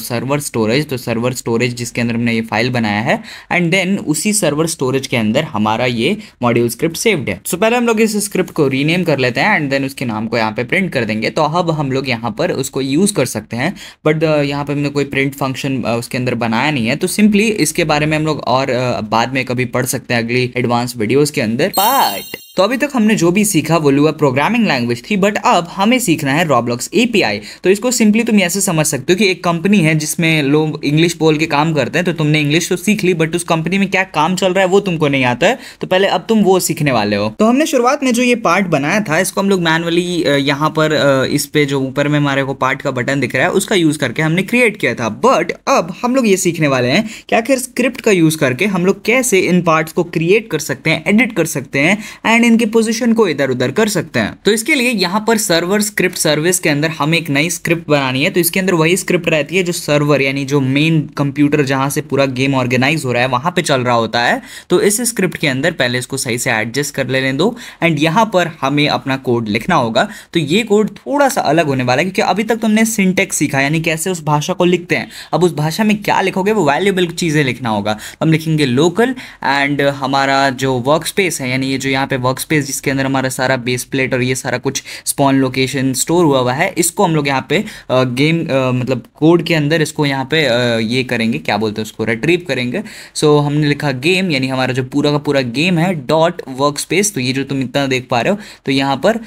सर्वर स्टोरेज। तो सर्वर स्टोरेज जिसके अंदर हमने ये फाइल बनाया है, एंड देन उसी सर्वर स्टोरेज के अंदर हमारा ये मॉड्यूल स्क्रिप्ट सेव्ड है। सो पहले हम लोग इस स्क्रिप्ट को रीनेम कर लेते हैं एंड देन उसके नाम को यहाँ पे प्रिंट कर देंगे। तो अब हम लोग यहाँ पर उसको यूज कर सकते हैं, बट यहाँ पे हमने कोई प्रिंट फंक्शन उसके अंदर बनाया नहीं है। तो सिंपली इसके बारे में हम लोग और बाद में कभी पढ़ सकते हैं अगली एडवांस वीडियोस के अंदर। पार्ट तो अभी तक हमने जो भी सीखा वो लुआ प्रोग्रामिंग लैंग्वेज थी, बट अब हमें सीखना है रॉब्लॉक्स एपीआई। तो इसको सिंपली तुम ऐसे समझ सकते हो कि एक कंपनी है जिसमें लोग इंग्लिश बोल के काम करते हैं। तो तुमने इंग्लिश तो सीख ली, बट उस कंपनी में क्या काम चल रहा है वो तुमको नहीं आता है, तो पहले अब तुम वो सीखने वाले हो। तो हमने शुरुआत में जो ये पार्ट बनाया था इसको हम लोग मैनुअली यहाँ पर इस पे जो ऊपर में हमारे को पार्ट का बटन दिख रहा है उसका यूज करके हमने क्रिएट किया था। बट अब हम लोग ये सीखने वाले हैं कि आखिर स्क्रिप्ट का यूज करके हम लोग कैसे इन पार्ट्स को क्रिएट कर सकते हैं, एडिट कर सकते हैं एंड इनके पोजीशन को इधर उधर कर सकते हैं। तो इसके लिए यहाँ पर सर्वर स्क्रिप्ट सर्विस के अंदर हमें एक नई स्क्रिप्ट बनानी है। तो इसके अंदर वही स्क्रिप्ट रहती है जो सर्वर यानी जो मेन कंप्यूटर जहां से पूरा गेम ऑर्गेनाइज हो रहा है वहां पे चल रहा होता है। तो इस स्क्रिप्ट के अंदर पहले इसको सही से एडजस्ट कर लेने दो एंड यहाँ पर हमें अपना कोड लिखना होगा। तो ये कोड थोड़ा सा अलग होने वाला है क्योंकि अभी तक तुमने सिंटेक्स सीखा यानी कैसे उस भाषा को लिखते हैं। अब उस भाषा में क्या लिखोगे वो वैल्यूएबल चीजें लिखना होगा। हम लिखेंगे लोकल एंड हमारा जो वर्क स्पेस है यानी ये जो यहाँ पे वर्क स्पेस जिसके अंदर हमारा सारा बेस प्लेट और ये सारा कुछ स्पॉन लोकेशन स्टोर हुआ है, इसको हम लोग यहाँ पे गेम मतलब कोड के अंदर इसको यहाँ पे ये करेंगे, क्या बोलते हैं उसको, रिट्रीव करेंगे। सो हमने लिखा गेम यानी हमारा जो पूरा का पूरा गेम है डॉट वर्क स्पेस। तो ये जो तुम इतना देख पा रहे हो तो यहाँ पर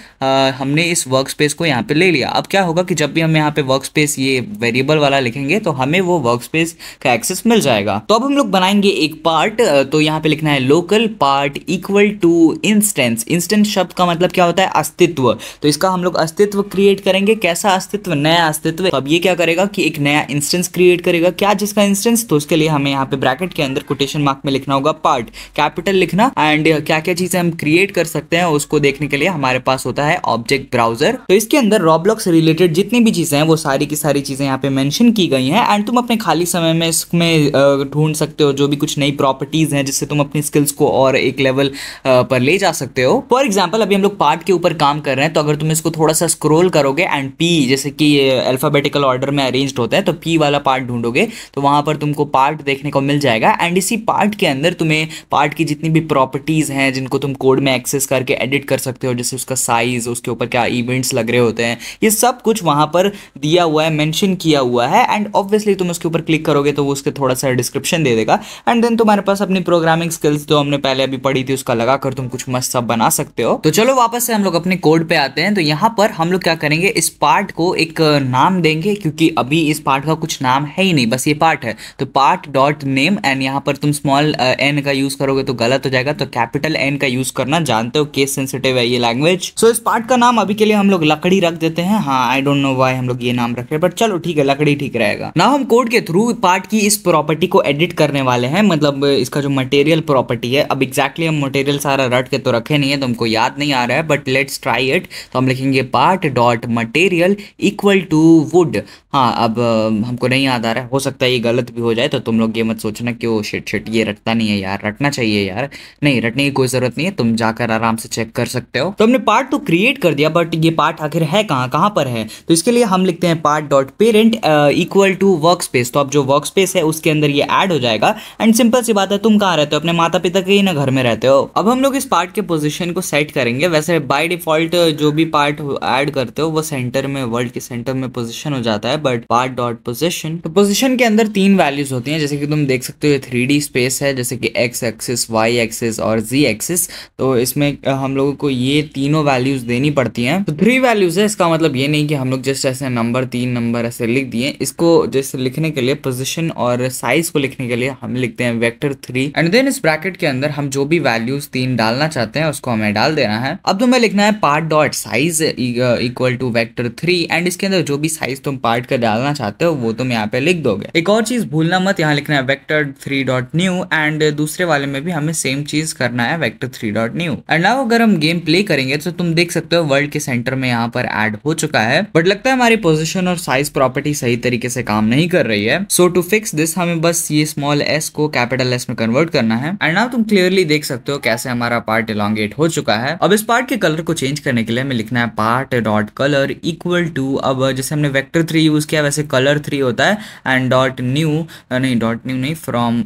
हमने इस वर्क स्पेस को यहाँ पे ले लिया। अब क्या होगा कि जब भी हम यहाँ पे वर्क स्पेस ये वेरिएबल वाला लिखेंगे तो हमें वो वर्क स्पेस का एक्सेस मिल जाएगा। तो अब हम लोग बनाएंगे एक पार्ट। तो यहाँ पे लिखना है local part equal to instance. Instance शब्द का मतलब क्या होता है, अस्तित्व। तो इसका हम लोग अस्तित्व क्रिएट करेंगे। कैसा अस्तित्व, नया अस्तित्व। तो अब ये क्या करेगा कि एक नया इंस्टेंस क्रिएट करेगा। क्या, जिसका इंस्टेंस, तो उसके लिए हमें यहाँ पे ब्रैकेट के अंदर कोटेशन मार्क में लिखना होगा पार्ट, कैपिटल लिखना। एंड क्या क्या चीजें हम क्रिएट कर सकते हैं उसको देखने के लिए हमारे पास होता है ऑब्जेक्ट ब्राउजर। तो इसके अंदर रॉब्लॉक्स से रिलेटेड जितनी भी चीजें हैं वो सारी की सारी चीजें यहाँ पे मेंशन की गई हैं एंड तुम अपने खाली समय में इसमें ढूंढ सकते हो जो भी कुछ नई प्रॉपर्टीज हैं जिससे तुम अपनी स्किल्स को और एक लेवल पर ले जा सकते हो। फॉर एग्जाम्पल अभी हम लोग पार्ट के ऊपर काम कर रहे हैं, तो अगर तुम इसको थोड़ा सा स्क्रॉल करोगे एंड पी जैसे कि अल्फाबेटिकल ऑर्डर में अरेंज्ड होता है तो पी वाला पार्ट ढूंढोगे तो वहां पर तुमको पार्ट देखने को मिल जाएगा। एंड इसी पार्ट के अंदर तुम्हें पार्ट की जितनी भी प्रॉपर्टीज हैं जिनको तुम कोड में एक्सेस करके एडिट कर सकते हो, जैसे उसका साइज, उसके ऊपर क्या इवेंट्स लग रहे होते हैं, ये सब कुछ वहां पर दिया हुआ है, मेंशन किया हुआ है। एंड ऑब्वियसली तुम उसके ऊपर क्लिक करोगे तो वो उसके थोड़ा सा डिस्क्रिप्शन दे देगा एंड देन तुम्हारे पास अपनी प्रोग्रामिंग स्किल्स जो हमने पहले अभी पढ़ी थी उसका लगाकर तुम कुछ मस्त सब बना सकते हो। तो चलो वापस से हम लोग अपने कोड पे आते हैं। तो यहाँ पर हम लोग क्या करेंगे, इस पार्ट को एक नाम देंगे क्योंकि अभी इस पार्ट का कुछ नाम है ही नहीं, बस ये पार्ट है। तो पार्ट डॉट नेम एंड यहाँ पर तुम स्मॉल एन का यूज करोगे तो गलत हो जाएगा, तो कैपिटल एन का यूज करना, जानते हो केस सेंसिटिव है ये लैंग्वेज। सो इस पार्ट का नाम अभी के लिए हम लोग लकड़ी रख देते हैं। हाँ, आई डोंट नो व्हाई हम लोग ये नाम रख रहे हैं, बट चलो ठीक है, लकड़ी ठीक रहेगा। ना हम कोड के थ्रू पार्ट की इस प्रॉपर्टी को एडिट करने वाले हैं, मतलब इसका जो मटेरियल प्रॉपर्टी है। अब एग्जैक्टली हम मटेरियल सारा रट के तो रखे नहीं है तो हमको याद नहीं आ रहा है, बट लेट्स ट्राई इट। तो हम लिखेंगे part dot material equal to wood. हाँ, अब हमको नहीं याद आ रहा है, हो सकता है ये गलत भी हो जाए, तो तुम लोग ये मत सोचना कि ओ शिट शिट ये रटता नहीं है यार, रटना चाहिए यार। नहीं, रटने की कोई जरूरत नहीं है, तुम जाकर आराम से चेक कर सकते हो। तो हमने पार्ट तो क्रिएट कर दिया, बट ये पार्ट आखिर है कहाँ कहाँ पर है, तो इसके लिए हम लिखते हैं part dot parent equal to workspace. तो अब जो वर्क स्पेस है उसके अंदर ये ऐड हो जाएगा। एंड सिंपल सी बात है, तुम कहाँ रहते हो? अपने माता पिता के ही ना घर में रहते हो। अब हम लोग इस पार्ट के पोजीशन को सेट करेंगे। वैसे बाय डिफॉल्ट जो भी पार्ट ऐड करते हो वो सेंटर में, वर्ल्ड के सेंटर में पोजीशन हो जाता है, बट पार्ट डॉट पोजीशन, तो पोजीशन के अंदर 3 वैल्यूज होती हैं, जैसे कि तुम देख सकते हो। ये 3D स्पेस है, जैसे कि एक्स एक्सिस, वाई एक्सिस और जी एक्सिस। तो इसमें हम लोगों को ये तीनों वैल्यूज देनी पड़ती हैं। तो 3 वैल्यूज है, इसका मतलब ये नहीं कि हम लोग जस्ट ऐसे नंबर 3 नंबर ऐसे लिख दिए। इसको जैसे लिखने के लिए पोजीशन और साइज को लिखने के लिए हम लिखते हैं वेक्टर 3, एंड देन इस ब्रैकेट के अंदर हम जो भी वैल्यूज 3 डालना चाहते हैं उसको हमें डाल देना है। अब तुम्हें लिखना है part dot size equal to vector 3, and इसके अंदर जो भी साइज तुम पार्ट का डालना चाहते हो वो तुम यहाँ पे लिख दोगे। एक और चीज भूलना मत, यहाँ लिखना है वेक्टर 3 डॉट न्यू, एंड दूसरे वाले में भी हमें सेम चीज करना है, vector 3 dot new. And now अगर हम गेम प्ले करेंगे तो तुम देख सकते हो वर्ल्ड के सेंटर में यहाँ पर ऐड हो चुका है, बट लगता है हमारी पोजीशन और साइज प्रॉपर्टी सही तरीके से काम नहीं कर रही है। सो टू फिक्स दिस हमें बस ये स्मॉल s को कैपिटल S में कन्वर्ट करना है। एंड नाउ तुम क्लियरली देख सकते हो कैसे हमारा पार्ट इलॉन्गेट हो चुका है। अब इस पार्ट के कलर को चेंज करने के लिए हमें लिखना है part dot colour equal to, अब जैसे हमने वेक्टर 3 यूज किया वैसे कलर 3 होता है, एंड डॉट न्यू नहीं, फ्रॉम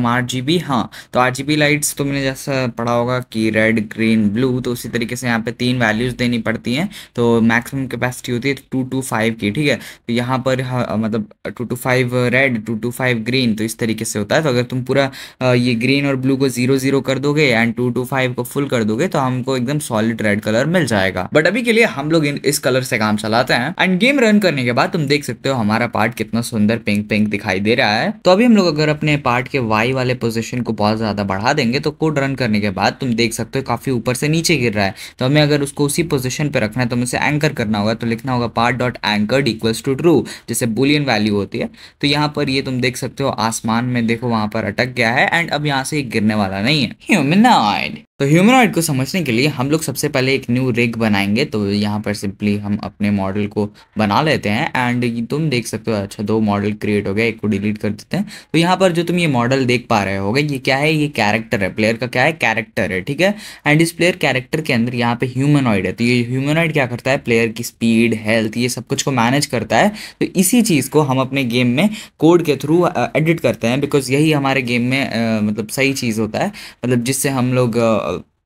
RGB। हाँ, तो RGB लाइट्स तुमने जैसा पढ़ा होगा कि रेड ग्रीन ब्लू, तो उसी तरीके से यहाँ पे 3 वैल्यूज देनी पड़ती हैं। तो मैक्सिमम कैपेसिटी होती है 225 की, ठीक है। तो यहाँ पर मतलब 225 रेड, 225 ग्रीन, तो इस तरीके से होता है। तो अगर तुम पूरा ये ग्रीन और ब्लू को 0 कर दोगे एंड 225 को फुल कर दोगे तो हमको एकदम सॉलिड रेड कलर मिल जाएगा। बट अभी के लिए हम लोग इस कलर से काम चलाते हैं। एंड गेम रन करने के बाद तुम देख सकते हो हमारा पार्ट कितना सुंदर पिंक पिंक दिखाई दे रहा है। तो अभी हम लोग अगर अपने पार्ट के वाई वाले पोजीशन को बहुत ज्यादा बढ़ा देंगे तो कोड रन करने के बाद तुम देख सकते हो काफी ऊपर से नीचे गिर रहा है। तो हमें अगर उसको उसी पोजीशन पे रखना है तो हमें उसे एंकर करना होगा। तो लिखना होगा part dot anchored equals to true, जैसे बुलियन वैल्यू होती है। तो यहाँ पर ये तुम देख सकते हो आसमान में, देखो वहां पर अटक गया है, एंड अब यहाँ से गिरने वाला नहीं है। ह्यूमनॉइड। तो ह्यूमनॉइड को समझने के लिए हम लोग सबसे पहले एक न्यू रिग बनाएंगे। तो यहाँ पर सिंपली हम अपने मॉडल को बना लेते हैं, एंड तुम देख सकते हो अच्छा 2 मॉडल क्रिएट हो गए, एक को डिलीट कर देते हैं। तो यहाँ पर जो तुम ये मॉडल देख पा रहे होगे ये क्या है? ये कैरेक्टर है, प्लेयर का क्या है? कैरेक्टर है, ठीक है। एंड इस प्लेयर कैरेक्टर के अंदर यहाँ पे ह्यूमनॉइड है। तो ये ह्यूमनॉइड क्या करता है? प्लेयर की स्पीड, हेल्थ, ये सब कुछ को मैनेज करता है। तो इसी चीज़ को हम अपने गेम में कोड के थ्रू एडिट करते हैं, बिकॉज यही हमारे गेम में मतलब सही चीज़ होता है, मतलब जिससे हम लोग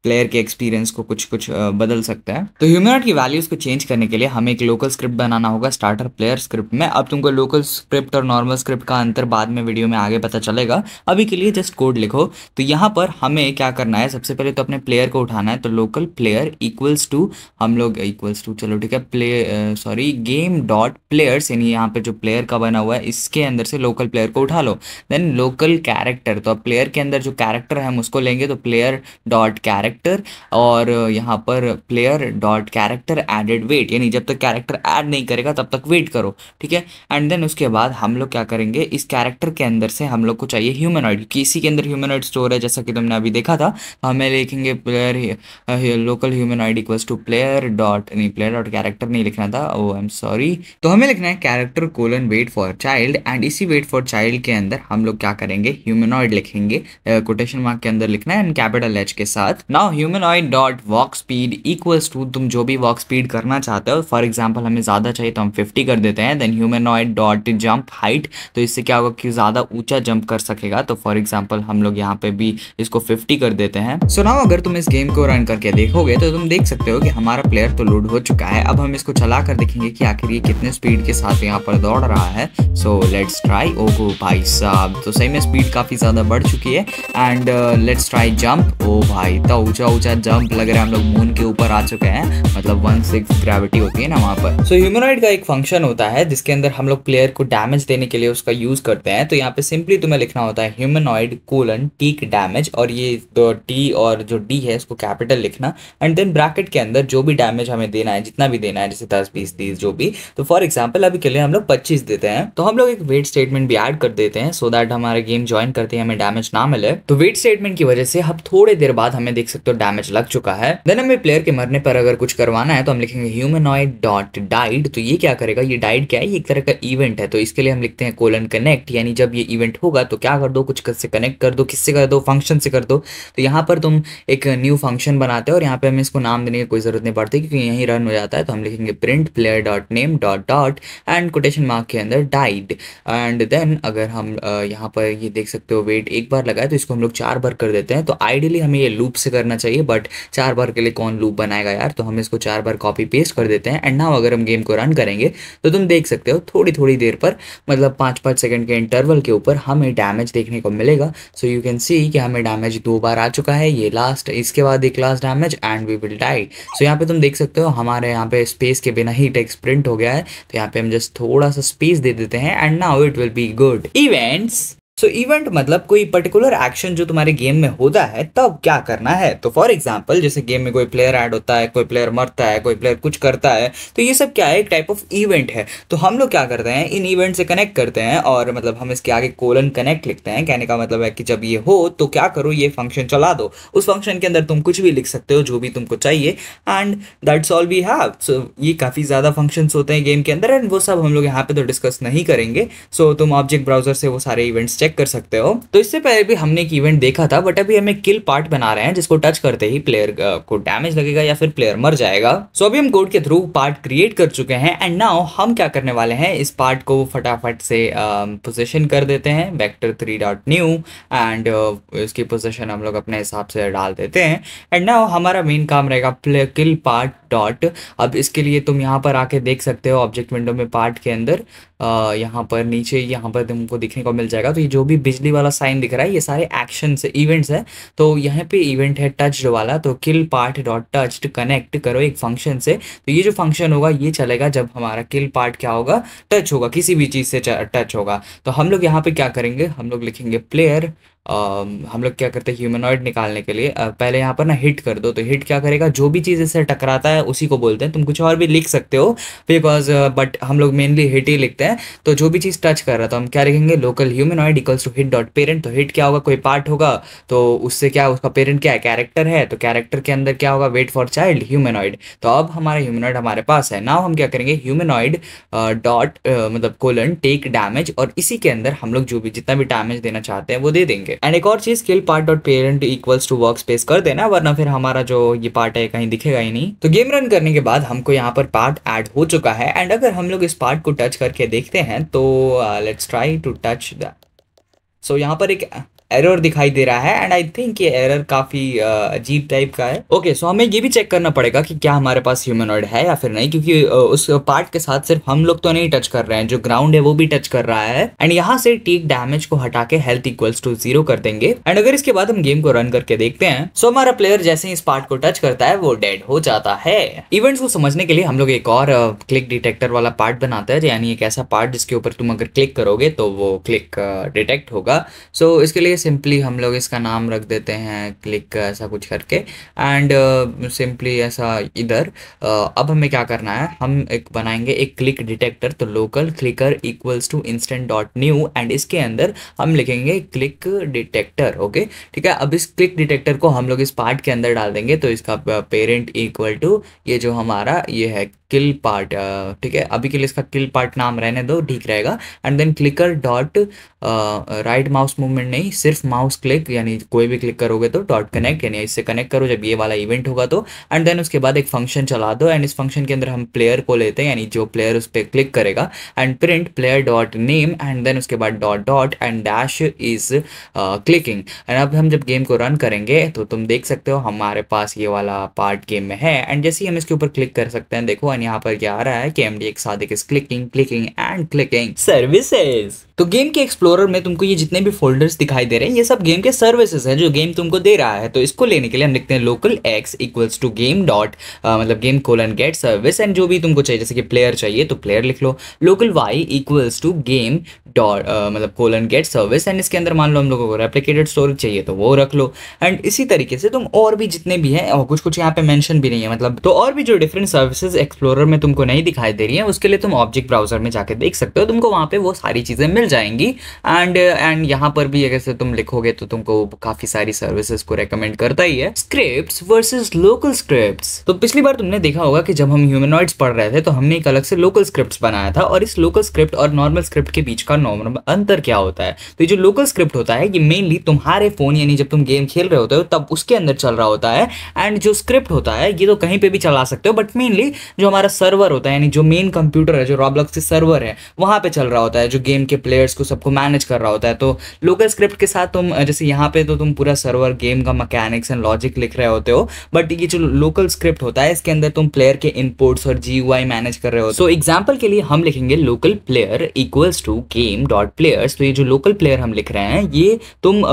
प्लेयर के एक्सपीरियंस को कुछ कुछ बदल सकता है। तो ह्यूमनॉइड की वैल्यूज को चेंज करने के लिए हमें एक लोकल स्क्रिप्ट बनाना होगा स्टार्टर प्लेयर स्क्रिप्ट में। अब तुमको लोकल स्क्रिप्ट और नॉर्मल स्क्रिप्ट का अंतर बाद में वीडियो में आगे पता चलेगा, अभी के लिए जस्ट कोड लिखो। तो यहाँ पर हमें क्या करना है, सबसे पहले तो अपने प्लेयर को उठाना है। तो लोकल प्लेयर इक्वल्स टू, हम लोग इक्वल्स टू, चलो ठीक है, गेम डॉट प्लेयर्स, यानी यहाँ पे जो प्लेयर का बना हुआ है इसके अंदर से लोकल प्लेयर को उठा लो। देन लोकल कैरेक्टर, तो अब प्लेयर के अंदर जो कैरेक्टर है हम उसको लेंगे। तो प्लेयर डॉट कैरेक्टर, और यहाँ पर player dot character added wait, यानी जब तक कैरेक्टर ऐड नहीं करेगा तब तक वेट करो, ठीक है। एंड देन उसके बाद हम लोग क्या करेंगे, इस कैरेक्टर के अंदर से हम लोग को चाहिए ह्यूमनॉइड, किसी के अंदर ह्यूमनॉइड स्टोर है जैसा कि तुमने अभी देखा था। तो हमें लिखेंगे player local humanoid equals to player dot character नहीं लिखना था, ओ आई एम सॉरी। तो हमें लिखना है character colon wait for child, and इसी वेट फॉर चाइल्ड के अंदर हम लोग क्या करेंगे, ह्यूमनॉइड लिखेंगे, कोटेशन मार्क के अंदर लिखना है एंड कैपिटल H के साथ। Now humanoid dot walk speed equals to, तुम जो भी वॉक स्पीड करना चाहते हो, फॉर एग्जांपल हमें ज़्यादा चाहिए तो हम 50 कर देते हैं। Then humanoid dot jump height, तो इससे क्या होगा कि ज़्यादा ऊंचा जंप कर सकेगा। तो फॉर एग्जांपल हम लोग यहाँ पे भी इसको 50 कर देते हैं। सो नाउ अगर तुम इस गेम को रन करके देखोगे तो तुम देख सकते हो कि हमारा प्लेयर तो लोड हो चुका है। अब हम इसको चला कर देखेंगे कि आखिर ये कितने स्पीड के साथ यहाँ पर दौड़ रहा है। So let's try. ओहो भाई साहब, तो सही में स्पीड काफ़ी ज़्यादा बढ़ चुकी है। And let's try jump. ओ भाई, तो ऊंचा जंप लग रहा है, हम लोग मून के ऊपर आ चुके हैं, मतलब 1/6 ग्रेविटी होती है ना वहाँ पर। सो ह्यूमनॉइड का एक फंक्शन होता है जिसके अंदर हम लोग प्लेयर को डैमेज देने के लिए उसका यूज करते हैं। तो यहाँ पे सिंपली तुम्हें लिखना होता है ह्यूमनॉइड कोलन टीक डैमेज, और ये तो टी और जो डी है इसको कैपिटल लिखना, एंड देन ब्रैकेट के अंदर जो भी डैमेज हमें देना है, जितना भी देना है, जैसे 10 20 30 जो भी। तो फॉर एग्जाम्पल अभी के लिए हम लोग 25 देते हैं। तो हम लोग एक वेट स्टेटमेंट भी ऐड कर देते हैं सो दैट हमारा गेम ज्वाइन करते हैं हमें डैमेज ना मिले। तो वेट स्टेटमेंट की वजह से अब थोड़े देर बाद हमें देख सकते हो डैमेज लग चुका है। देन हमें प्लेयर के मरने पर अगर कुछ करवाना है तो हम लिखेंगे ह्यूमनॉइड डॉट डाइड। तो ये क्या करेगा, ये डाइड क्या है, ये एक तरह का इवेंट है, तो इसके लिए हम लिखते हैं कोलन कनेक्ट, यानी जब ये इवेंट होगा तो क्या कर दो, कुछ से कनेक्ट कर दो, किससे कर दो, फंक्शन से कर दो। तो यहाँ पर तुम एक न्यू फंक्शन बनाते हो और यहाँ पे हमें इसको नाम देने की कोई जरूरत नहीं पड़ती क्योंकि यहीं रन हो जाता है। तो हम लिखेंगे print player dot name dot dot and quotation mark के अंदर डाइड। एंड देन अगर हम यहाँ पर ये देख सकते हो वेट एक बार लगाए तो इसको हम लोग 4 बार कर देते हैं। तो आइडियली हमें ये लूप से करना चाहिए, बट 4 बार के लिए कौन लूप बनाएगा यार, तो हम इसको 4 बार कॉपी पेस्ट कर देते हैं। एंड नाउ अगर हम गेम को रन करेंगे तो तुम देख सकते हो थोड़ी थोड़ी देर पर, मतलब 5-5 सेकंड के इंटरवल के ऊपर हमें डैमेज देखने को मिलेगा। सो यू कैन सी कि हमें डैमेज 2 बार आ चुका है, ये लास्ट, इसके बाद एक last damage and we will die. So यहाँ पे तुम देख सकते हो हमारे यहाँ पे स्पेस के बिना ही टेक्स्ट प्रिंट हो गया है। तो यहाँ पे हम जस्ट थोड़ा सा स्पेस दे देते हैं and now it will be good. Events, so event मतलब कोई पर्टिकुलर एक्शन जो तुम्हारे गेम में होता है तब क्या करना है। तो फॉर एग्जांपल जैसे गेम में कोई प्लेयर ऐड होता है, कोई प्लेयर मरता है, कोई प्लेयर कुछ करता है, तो ये सब क्या है, एक टाइप ऑफ इवेंट है। तो हम लोग क्या करते हैं, इन इवेंट से कनेक्ट करते हैं और मतलब हम इसके आगे कोलन कनेक्ट लिखते हैं। कहने का मतलब है कि जब ये हो तो क्या करो, ये फंक्शन चला दो। उस फंक्शन के अंदर तुम कुछ भी लिख सकते हो जो भी तुमको चाहिए and that's all we have. So ये काफ़ी ज़्यादा फंक्शंस होते हैं गेम के अंदर एंड वो सब हम लोग यहाँ पे तो डिस्कस नहीं करेंगे। सो तुम ऑब्जेक्ट ब्राउजर से वो सारे इवेंट्स चेक कर सकते हो। तो इससे पहले भी हमने एक इवेंट देखा था, बट अभी हमें किल पार्ट बना रहे हैं जिसको टच करते ही प्लेयर को डैमेज लगेगा या फिर प्लेयर मर जाएगा। सो अभी हम कोड के थ्रू पार्ट क्रिएट कर चुके हैं एंड नाउ हम क्या करने वाले हैं, इस पार्ट को फटाफट से पोजीशन कर देते हैं वेक्टर 3.new एंड इसकी पोजीशन हम लोग अपने हिसाब से डाल देते हैं। एंड नाउ हमारा मेन काम रहेगा किल पार्ट डॉट। अब इसके लिए तुम यहाँ पर आके देख सकते हो ऑब्जेक्ट विंडो में पार्ट के अंदर यहाँ पर नीचे यहाँ पर तुमको दिखने को मिल जाएगा। तो ये जो भी बिजली वाला साइन दिख रहा है ये सारे एक्शन से इवेंट्स है। तो यहाँ पे इवेंट है टच वाला, तो किल पार्ट डॉट टच कनेक्ट करो एक फंक्शन से। तो ये जो फंक्शन होगा ये चलेगा जब हमारा किल पार्ट क्या होगा, टच होगा, किसी भी चीज़ से टच होगा। तो हम लोग यहाँ पे क्या करेंगे, हम लोग लिखेंगे प्लेयर, हम लोग क्या करते हैं ह्यूमनॉइड निकालने के लिए पहले यहाँ पर ना हिट कर दो। तो हिट क्या करेगा, जो भी चीज़ इससे टकराता है उसी को बोलते हैं। तुम कुछ और भी लिख सकते हो बिकॉज बट हम लोग मेनली हिट ही लिखते हैं। तो जो भी चीज़ टच कर रहा था हम क्या लिखेंगे, local humanoid equals to hit dot parent. तो हिट क्या होगा, कोई पार्ट होगा तो उससे क्या, उसका पेरेंट क्या है, कैरेक्टर है। तो कैरेक्टर के अंदर क्या होगा, वेट फॉर चाइल्ड ह्यूमनॉइड। तो अब हमारा ह्यूमनॉइड हमारे पास है। नाउ हम क्या करेंगे, ह्यूमनॉइड डॉट मतलब कोलन टेक डैमेज, और इसी के अंदर हम लोग जो भी जितना भी डैमेज देना चाहते हैं वो दे देंगे। एंड एक और चीज, kill part dot parent equals to workspace कर देना, वरना फिर हमारा जो ये पार्ट है कहीं दिखेगा ही नहीं। तो गेम रन करने के बाद हमको यहाँ पर पार्ट ऐड हो चुका है एंड अगर हम लोग इस पार्ट को टच करके देखते हैं तो let's try to touch that. So यहाँ पर एक एरर दिखाई दे रहा है एंड आई थिंक ये एरर काफी अजीब टाइप का है। ओके सो हमें ये भी चेक करना पड़ेगा कि क्या हमारे पास ह्यूमनॉइड है या फिर नहीं, क्योंकि उस पार्ट के साथ सिर्फ हम लोग तो नहीं टच कर रहे हैं, जो ग्राउंड है वो भी टच कर रहा है। एंड यहाँ से टेक डैमेज को हटा के हेल्थ इक्वल्स टू 0 कर देंगे। एंड अगर इसके बाद हम गेम को रन करके देखते हैं सो हमारा प्लेयर जैसे ही इस पार्ट को टच करता है वो डेड हो जाता है। इवेंट्स को समझने के लिए हम लोग एक और क्लिक डिटेक्टर वाला पार्ट बनाते हैं, यानी एक ऐसा पार्ट जिसके ऊपर तुम अगर क्लिक करोगे तो वो क्लिक डिटेक्ट होगा। सो इसके लिए सिंपली हम लोग इसका नाम रख देते हैं क्लिक ऐसा कुछ करके एंड सिंपली ऐसा इधर। अब हमें क्या करना है, हम एक बनाएंगे एक क्लिक डिटेक्टर। तो local clicker equals to instance dot new and इसके अंदर हम लिखेंगे क्लिक डिटेक्टर। ओके ठीक है, अब इस क्लिक डिटेक्टर को हम लोग इस पार्ट के अंदर डाल देंगे। तो इसका पेरेंट इक्वल टू ये जो हमारा ये है किल पार्ट, ठीक है, अभी के लिए इसका किल पार्ट नाम रहने दो, ठीक रहेगा। And then clicker dot right mouse movement नहीं, सिर्फ माउस क्लिक, यानी कोई भी क्लिक करोगे तो डॉट कनेक्ट, यानी इससे कनेक्ट करो जब ये वाला इवेंट होगा तो। एंड देन उसके बाद एक फंक्शन चला दो एंड इस फंक्शन के अंदर हम प्लेयर को लेते हैं, यानी जो प्लेयर उस पर क्लिक करेगा and print player dot name and then उसके बाद dot dot and dash is clicking. And अब हम जब गेम को रन करेंगे तो तुम देख सकते हो हमारे पास ये वाला पार्ट गेम में है एंड जैसे ही हम इसके ऊपर क्लिक कर सकते हैं देखो यहाँ पर क्या आ रहा है कि MDX Sadiq is clicking clicking and clicking services. तो गेम के एक्सप्लोरर में तुमको ये जितने भी फोल्डर्स दिखाई दे रहे हैं ये सब गेम के सर्विसेज हैं जो गेम तुमको दे रहा है। तो इसको लेने के लिए हम लिखते हैं local x equals to game dot मतलब game colon get service and जो भी तुमको चाहिए, जैसे कि प्लेयर चाहिए तो प्लेयर लिख लो। Local y equals to game dot मतलब कोलन गेट सर्विस एंड इसके अंदर मान लो हम लोगों को रेप्लिकेटेड स्टोरेज चाहिए तो वो रख लो। एंड इसी तरीके से तुम और भी जितने भी हैं और कुछ कुछ यहाँ पे मेंशन भी नहीं है मतलब, तो और भी जो डिफरेंट सर्विसेज एक्सप्लोर एक्सप्लोरर में तुमको नहीं दिखाई दे रही है, उसके लिए तुम ऑब्जेक्ट ब्राउजर में जाके देख सकते हो, तुमको वहां पे वो सारी चीजें मिल जाएंगी। एंड यहाँ पर भी अगर से तुम लिखोगे तो तुमको काफी सारी सर्विसेज को रेकमेंड करता ही है। Scripts versus local scripts. तो पिछली बार तुमने देखा होगा कि जब हम ह्यूमनॉइड्स पढ़ रहे थे तो हमने एक अलग से लोकल स्क्रिप्ट्स बनाया था, और इस लोकल स्क्रिप्ट और नॉर्मल स्क्रिप्ट के बीच का नॉर्मल अंतर क्या होता है। तो ये जो लोकल स्क्रिप्ट होता है ये मेनली तुम्हारे फोन यानी जब तुम गेम खेल रहे होते हो तब उसके अंदर चल रहा होता है, एंड जो स्क्रिप्ट होता है ये तो कहीं पे भी चला सकते हो, बट मेनली जो हमारा सर्वर होता है यानी जो मेन कंप्यूटर है, जो रॉब्लॉक्स के सर्वर है, वहां पे चल रहा होता है, जो गेम के प्लेयर्स को सबको मैनेज कर रहा होता है। तो लोकल स्क्रिप्ट के साथ तुम जैसे यहाँ पे तो तुम पूरा सर्वर गेम का मैकेनिक्स एंड लॉजिक लिख रहे होते हो, बट ये जो लोकल स्क्रिप्ट होता है इसके अंदर तुम प्लेयर के इनपुट्स और GUI मैनेज कर रहे हो। सो एग्जांपल के लिए हम लिखेंगे local player equals to game dot players. तो ये जो लोकल प्लेयर हम लिख रहे हैं ये तुम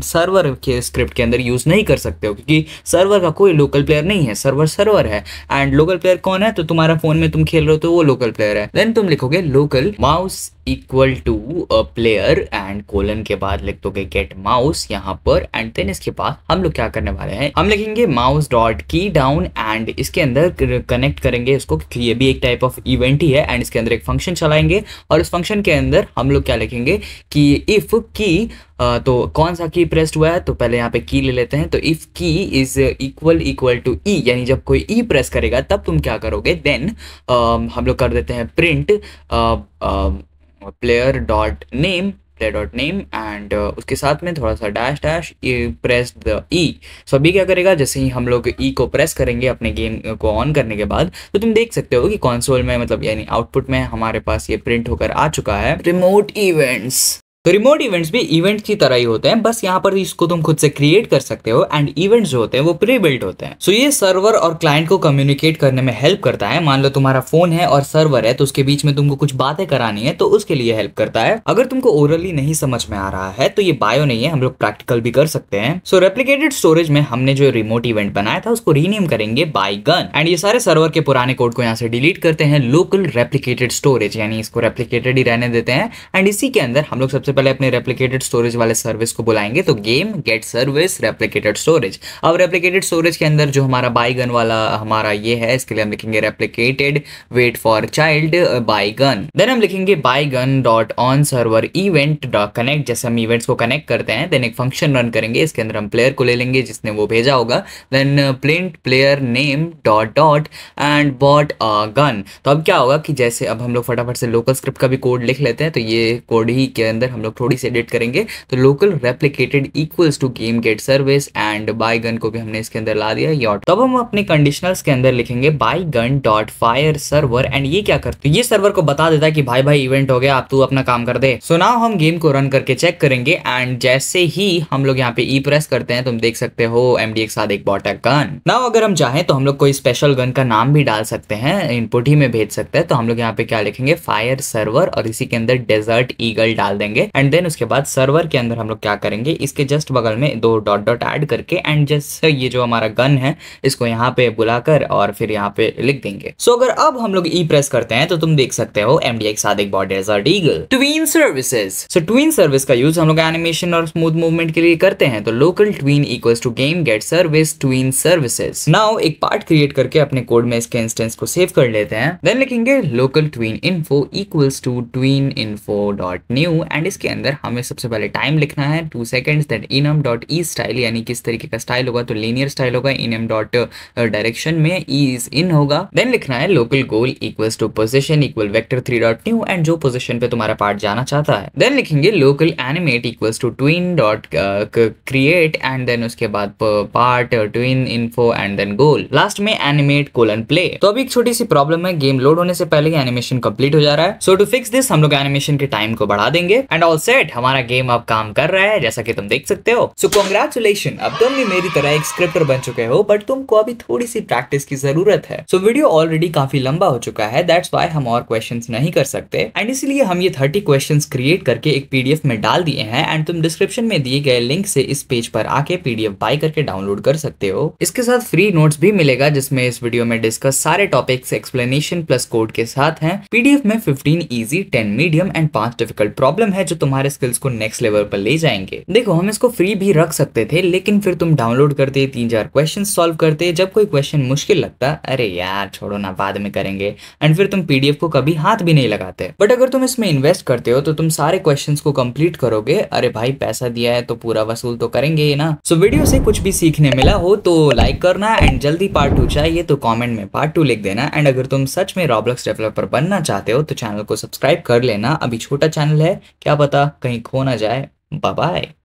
सर्वर के स्क्रिप्ट के अंदर यूज नहीं कर सकते हो, क्योंकि सर्वर का कोई लोकल प्लेयर नहीं है, सर्वर है। एंड लोकल प्लेयर कौन है, तो तुम्हारा फोन में तुम खेल रहे हो तो वो लोकल प्लेयर है। देन तुम लिखोगे local mouse equal to player and colon के बाद लिख दोगे गेट माउस यहाँ पर, एंड देन इसके बाद हम लोग क्या करने वाले हैं, हम लिखेंगे माउस डॉट की डाउन, एंड इसके अंदर कनेक्ट करेंगे इसको, क्योंकि ये भी एक टाइप ऑफ इवेंट ही है, एंड इसके अंदर एक फंक्शन चलाएंगे, और इस फंक्शन के अंदर हम लोग क्या लिखेंगे कि इफ की तो कौन सा की प्रेस्ड हुआ है, तो पहले यहाँ पे की ले लेते हैं। तो इफ की इज इक्वल टू ई, यानी जब कोई ई प्रेस करेगा तब तुम क्या करोगे, देन हम लोग कर देते हैं print player dot name and उसके साथ में थोड़ा सा डैश प्रेस द ई। सो अभी क्या करेगा, जैसे ही हम लोग ई को प्रेस करेंगे अपने गेम को ऑन करने के बाद, तो तुम देख सकते हो कि कंसोल में मतलब यानी आउटपुट में हमारे पास ये प्रिंट होकर आ चुका है रिमोट इवेंट्स। तो रिमोट इवेंट्स भी इवेंट की तरह ही होते हैं, बस यहाँ पर इसको तुम खुद से क्रिएट कर सकते हो, एंड इवेंट्स जो होते हैं वो प्री बिल्ट होते हैं। सो ये सर्वर और क्लाइंट को कम्युनिकेट करने में हेल्प करता है। मान लो तुम्हारा फोन है और सर्वर है, तो उसके बीच में तुमको कुछ बातें करानी है तो उसके लिए हेल्प करता है। अगर तुमको ओरली नहीं समझ में आ रहा है तो ये बायो नहीं है, हम लोग प्रैक्टिकल भी कर सकते हैं। सो रेप्लिकेटेड स्टोरेज में हमने जो रिमोट इवेंट बनाया था उसको रीनेम करेंगे बाय गन, एंड ये सारे सर्वर के पुराने कोड को यहाँ से डिलीट करते हैं लोकल रेप्लिकेटेड स्टोरेज, यानी इसको रेप्लिकेटेड ही रहने देते हैं। एंड इसी के अंदर हम लोग सबसे पहले अपने रेप्लिकेटेड स्टोरेज वाले सर्विस को बुलाएंगे, तो game get service replicated storage. अब रेप्लिकेटेड स्टोरेज के अंदर जो हमारा बाय गन वाला हमारा ये है, इसके लिए हम लिखेंगे replicated wait for child buy gun. Then हम लिखेंगे buy gun dot on server event dot connect, जैसे हम इवेंट्स को कनेक्ट करते हैं। देन एक फंक्शन रन करेंगे, इसके अंदर हम प्लेयर को ले लेंगे जिसने वो भेजा होगा। Then print player name dot and bought gun. तो अब क्या होगा कि जैसे अब हम लोग फटाफट से लोकल स्क्रिप्ट का भी कोड लिख लेते हैं, तो ये कोड ही के अंदर हम लोग थोड़ी सी एडिट करेंगे। तो local replicated equals to game get service, and buy gun को भी हमने इसके अंदर ला दिया यॉट। तब हम अपने कंडीशनल्स के अंदर लिखेंगे buy gun dot fire server, and ये क्या करते हैं, ये सर्वर को बता देता है कि भाई इवेंट हो गया, आप तू अपना काम कर दे। सो नाउ हम गेम को रन करके चेक करेंगे, एंड जैसे ही हम लोग यहाँ पे ई प्रेस करते हैं तुम देख सकते हो MD के साथ एक बॉट है गन। नाउ अगर हम चाहें तो हम लोग कोई स्पेशल गन का नाम भी डाल सकते हैं, इनपुट ही में भेज सकते हैं। तो हम लोग यहाँ पे क्या लिखेंगे फायर सर्वर, और इसी के अंदर डेजर्ट ईगल डाल देंगे, एंड देन उसके बाद सर्वर के अंदर हम लोग क्या करेंगे, इसके जस्ट बगल में 2 डॉट ऐड करके, एंड जैसे ये जो हमारा गन है इसको यहाँ पे बुलाकर और फिर यहाँ पे लिख देंगे। सो अगर अब हम लोग ई प्रेस करते हैं तो तुम देख सकते हो MD के साथ एक bot desert eagle. Tween services. So tween service का यूज हम लोग एनिमेशन और स्मूथ मूवमेंट के लिए करते हैं। तो local tween equals to game get service tween services. Now एक पार्ट क्रिएट करके अपने कोड में इसके इंस्टेंस को सेव कर लेते हैं। देन लिखेंगे local tween info equals to tween info dot new, and इसके अंदर हमें सबसे पहले टाइम लिखना है 2 seconds. That enum dot E style, यानी किस तरीके का स्टाइल होगा, तो लीनियर स्टाइल होगा। enum डॉट डायरेक्शन में ई इज इन होगा। देन लिखना है local goal equals to position equal vector 3 dot new, एंड जो पोजीशन पे तुम्हारा पार्ट जाना चाहता है। देन लिखेंगे local animate equals to tween dot create, and then उसके बाद part tween info and then goal. Last में एनिमेट कोलन प्ले। तो अभी एक छोटी सी प्रॉब्लम है, गेम लोड होने से पहले ही एनिमेशन कंप्लीट हो जा रहा है। सो टू फिक्स दिस हम लोग एनिमेशन के टाइम को बढ़ा देंगे, एंड ऑल सेट, हमारा गेम अब काम कर रहा है जैसा कि तुम देख सकते हो। सो कांग्रेचुलेशन, अब तुम भी मेरी तरह एक स्क्रिप्टर बन चुके हो, बट तुमको अभी थोड़ी सी प्रैक्टिस की जरूरत है। सो वीडियो ऑलरेडी काफी लंबा हो चुका है, दैट्स व्हाई हम और क्वेश्चंस नहीं कर सकते, एंड इसलिए हम ये 30 क्वेश्चंस क्रिएट करके एक PDF में डाल दिए हैं, एंड तुम डिस्क्रिप्शन में दिए गए लिंक से इस पेज पर आके PDF बाय करके डाउनलोड कर सकते हो। इसके साथ फ्री नोट्स भी मिलेगा जिसमें इस वीडियो में डिस्कस सारे टॉपिक्स एक्सप्लेनेशन प्लस कोड के साथ हैं। PDF में 15 easy, 10 medium and 5 difficult problem है जो जो तुम्हारे स्किल्स को नेक्स्ट लेवल पर ले जाएंगे। देखो हम इसको फ्री भी रख सकते थे, लेकिन फिर तुम डाउनलोड करते 3-4 क्वेश्चन सॉल्व करते, जब कोई क्वेश्चन मुश्किल लगता अरे यार छोड़ो ना बाद में करेंगे, एंड फिर तुम पीडीएफ को कभी हाथ भी नहीं लगाते। बट अगर तुम इसमें इन्वेस्ट करते हो तो तुम सारे क्वेश्चंस को कंप्लीट करोगे। अरे भाई पैसा दिया है तो पूरा वसूल तो करेंगे ही ना। सो वीडियो से कुछ भी सीखने मिला हो तो लाइक करना, एंड जल्दी पार्ट 2 चाहिए तो कमेंट में पार्ट 2 लिख देना। एंड अगर तुम सच में रॉब्लॉक्स डेवलपर बनना चाहते हो तो चैनल को सब्सक्राइब कर लेना। अभी छोटा चैनल है, क्या पता कहीं खो ना जाए। Bye bye.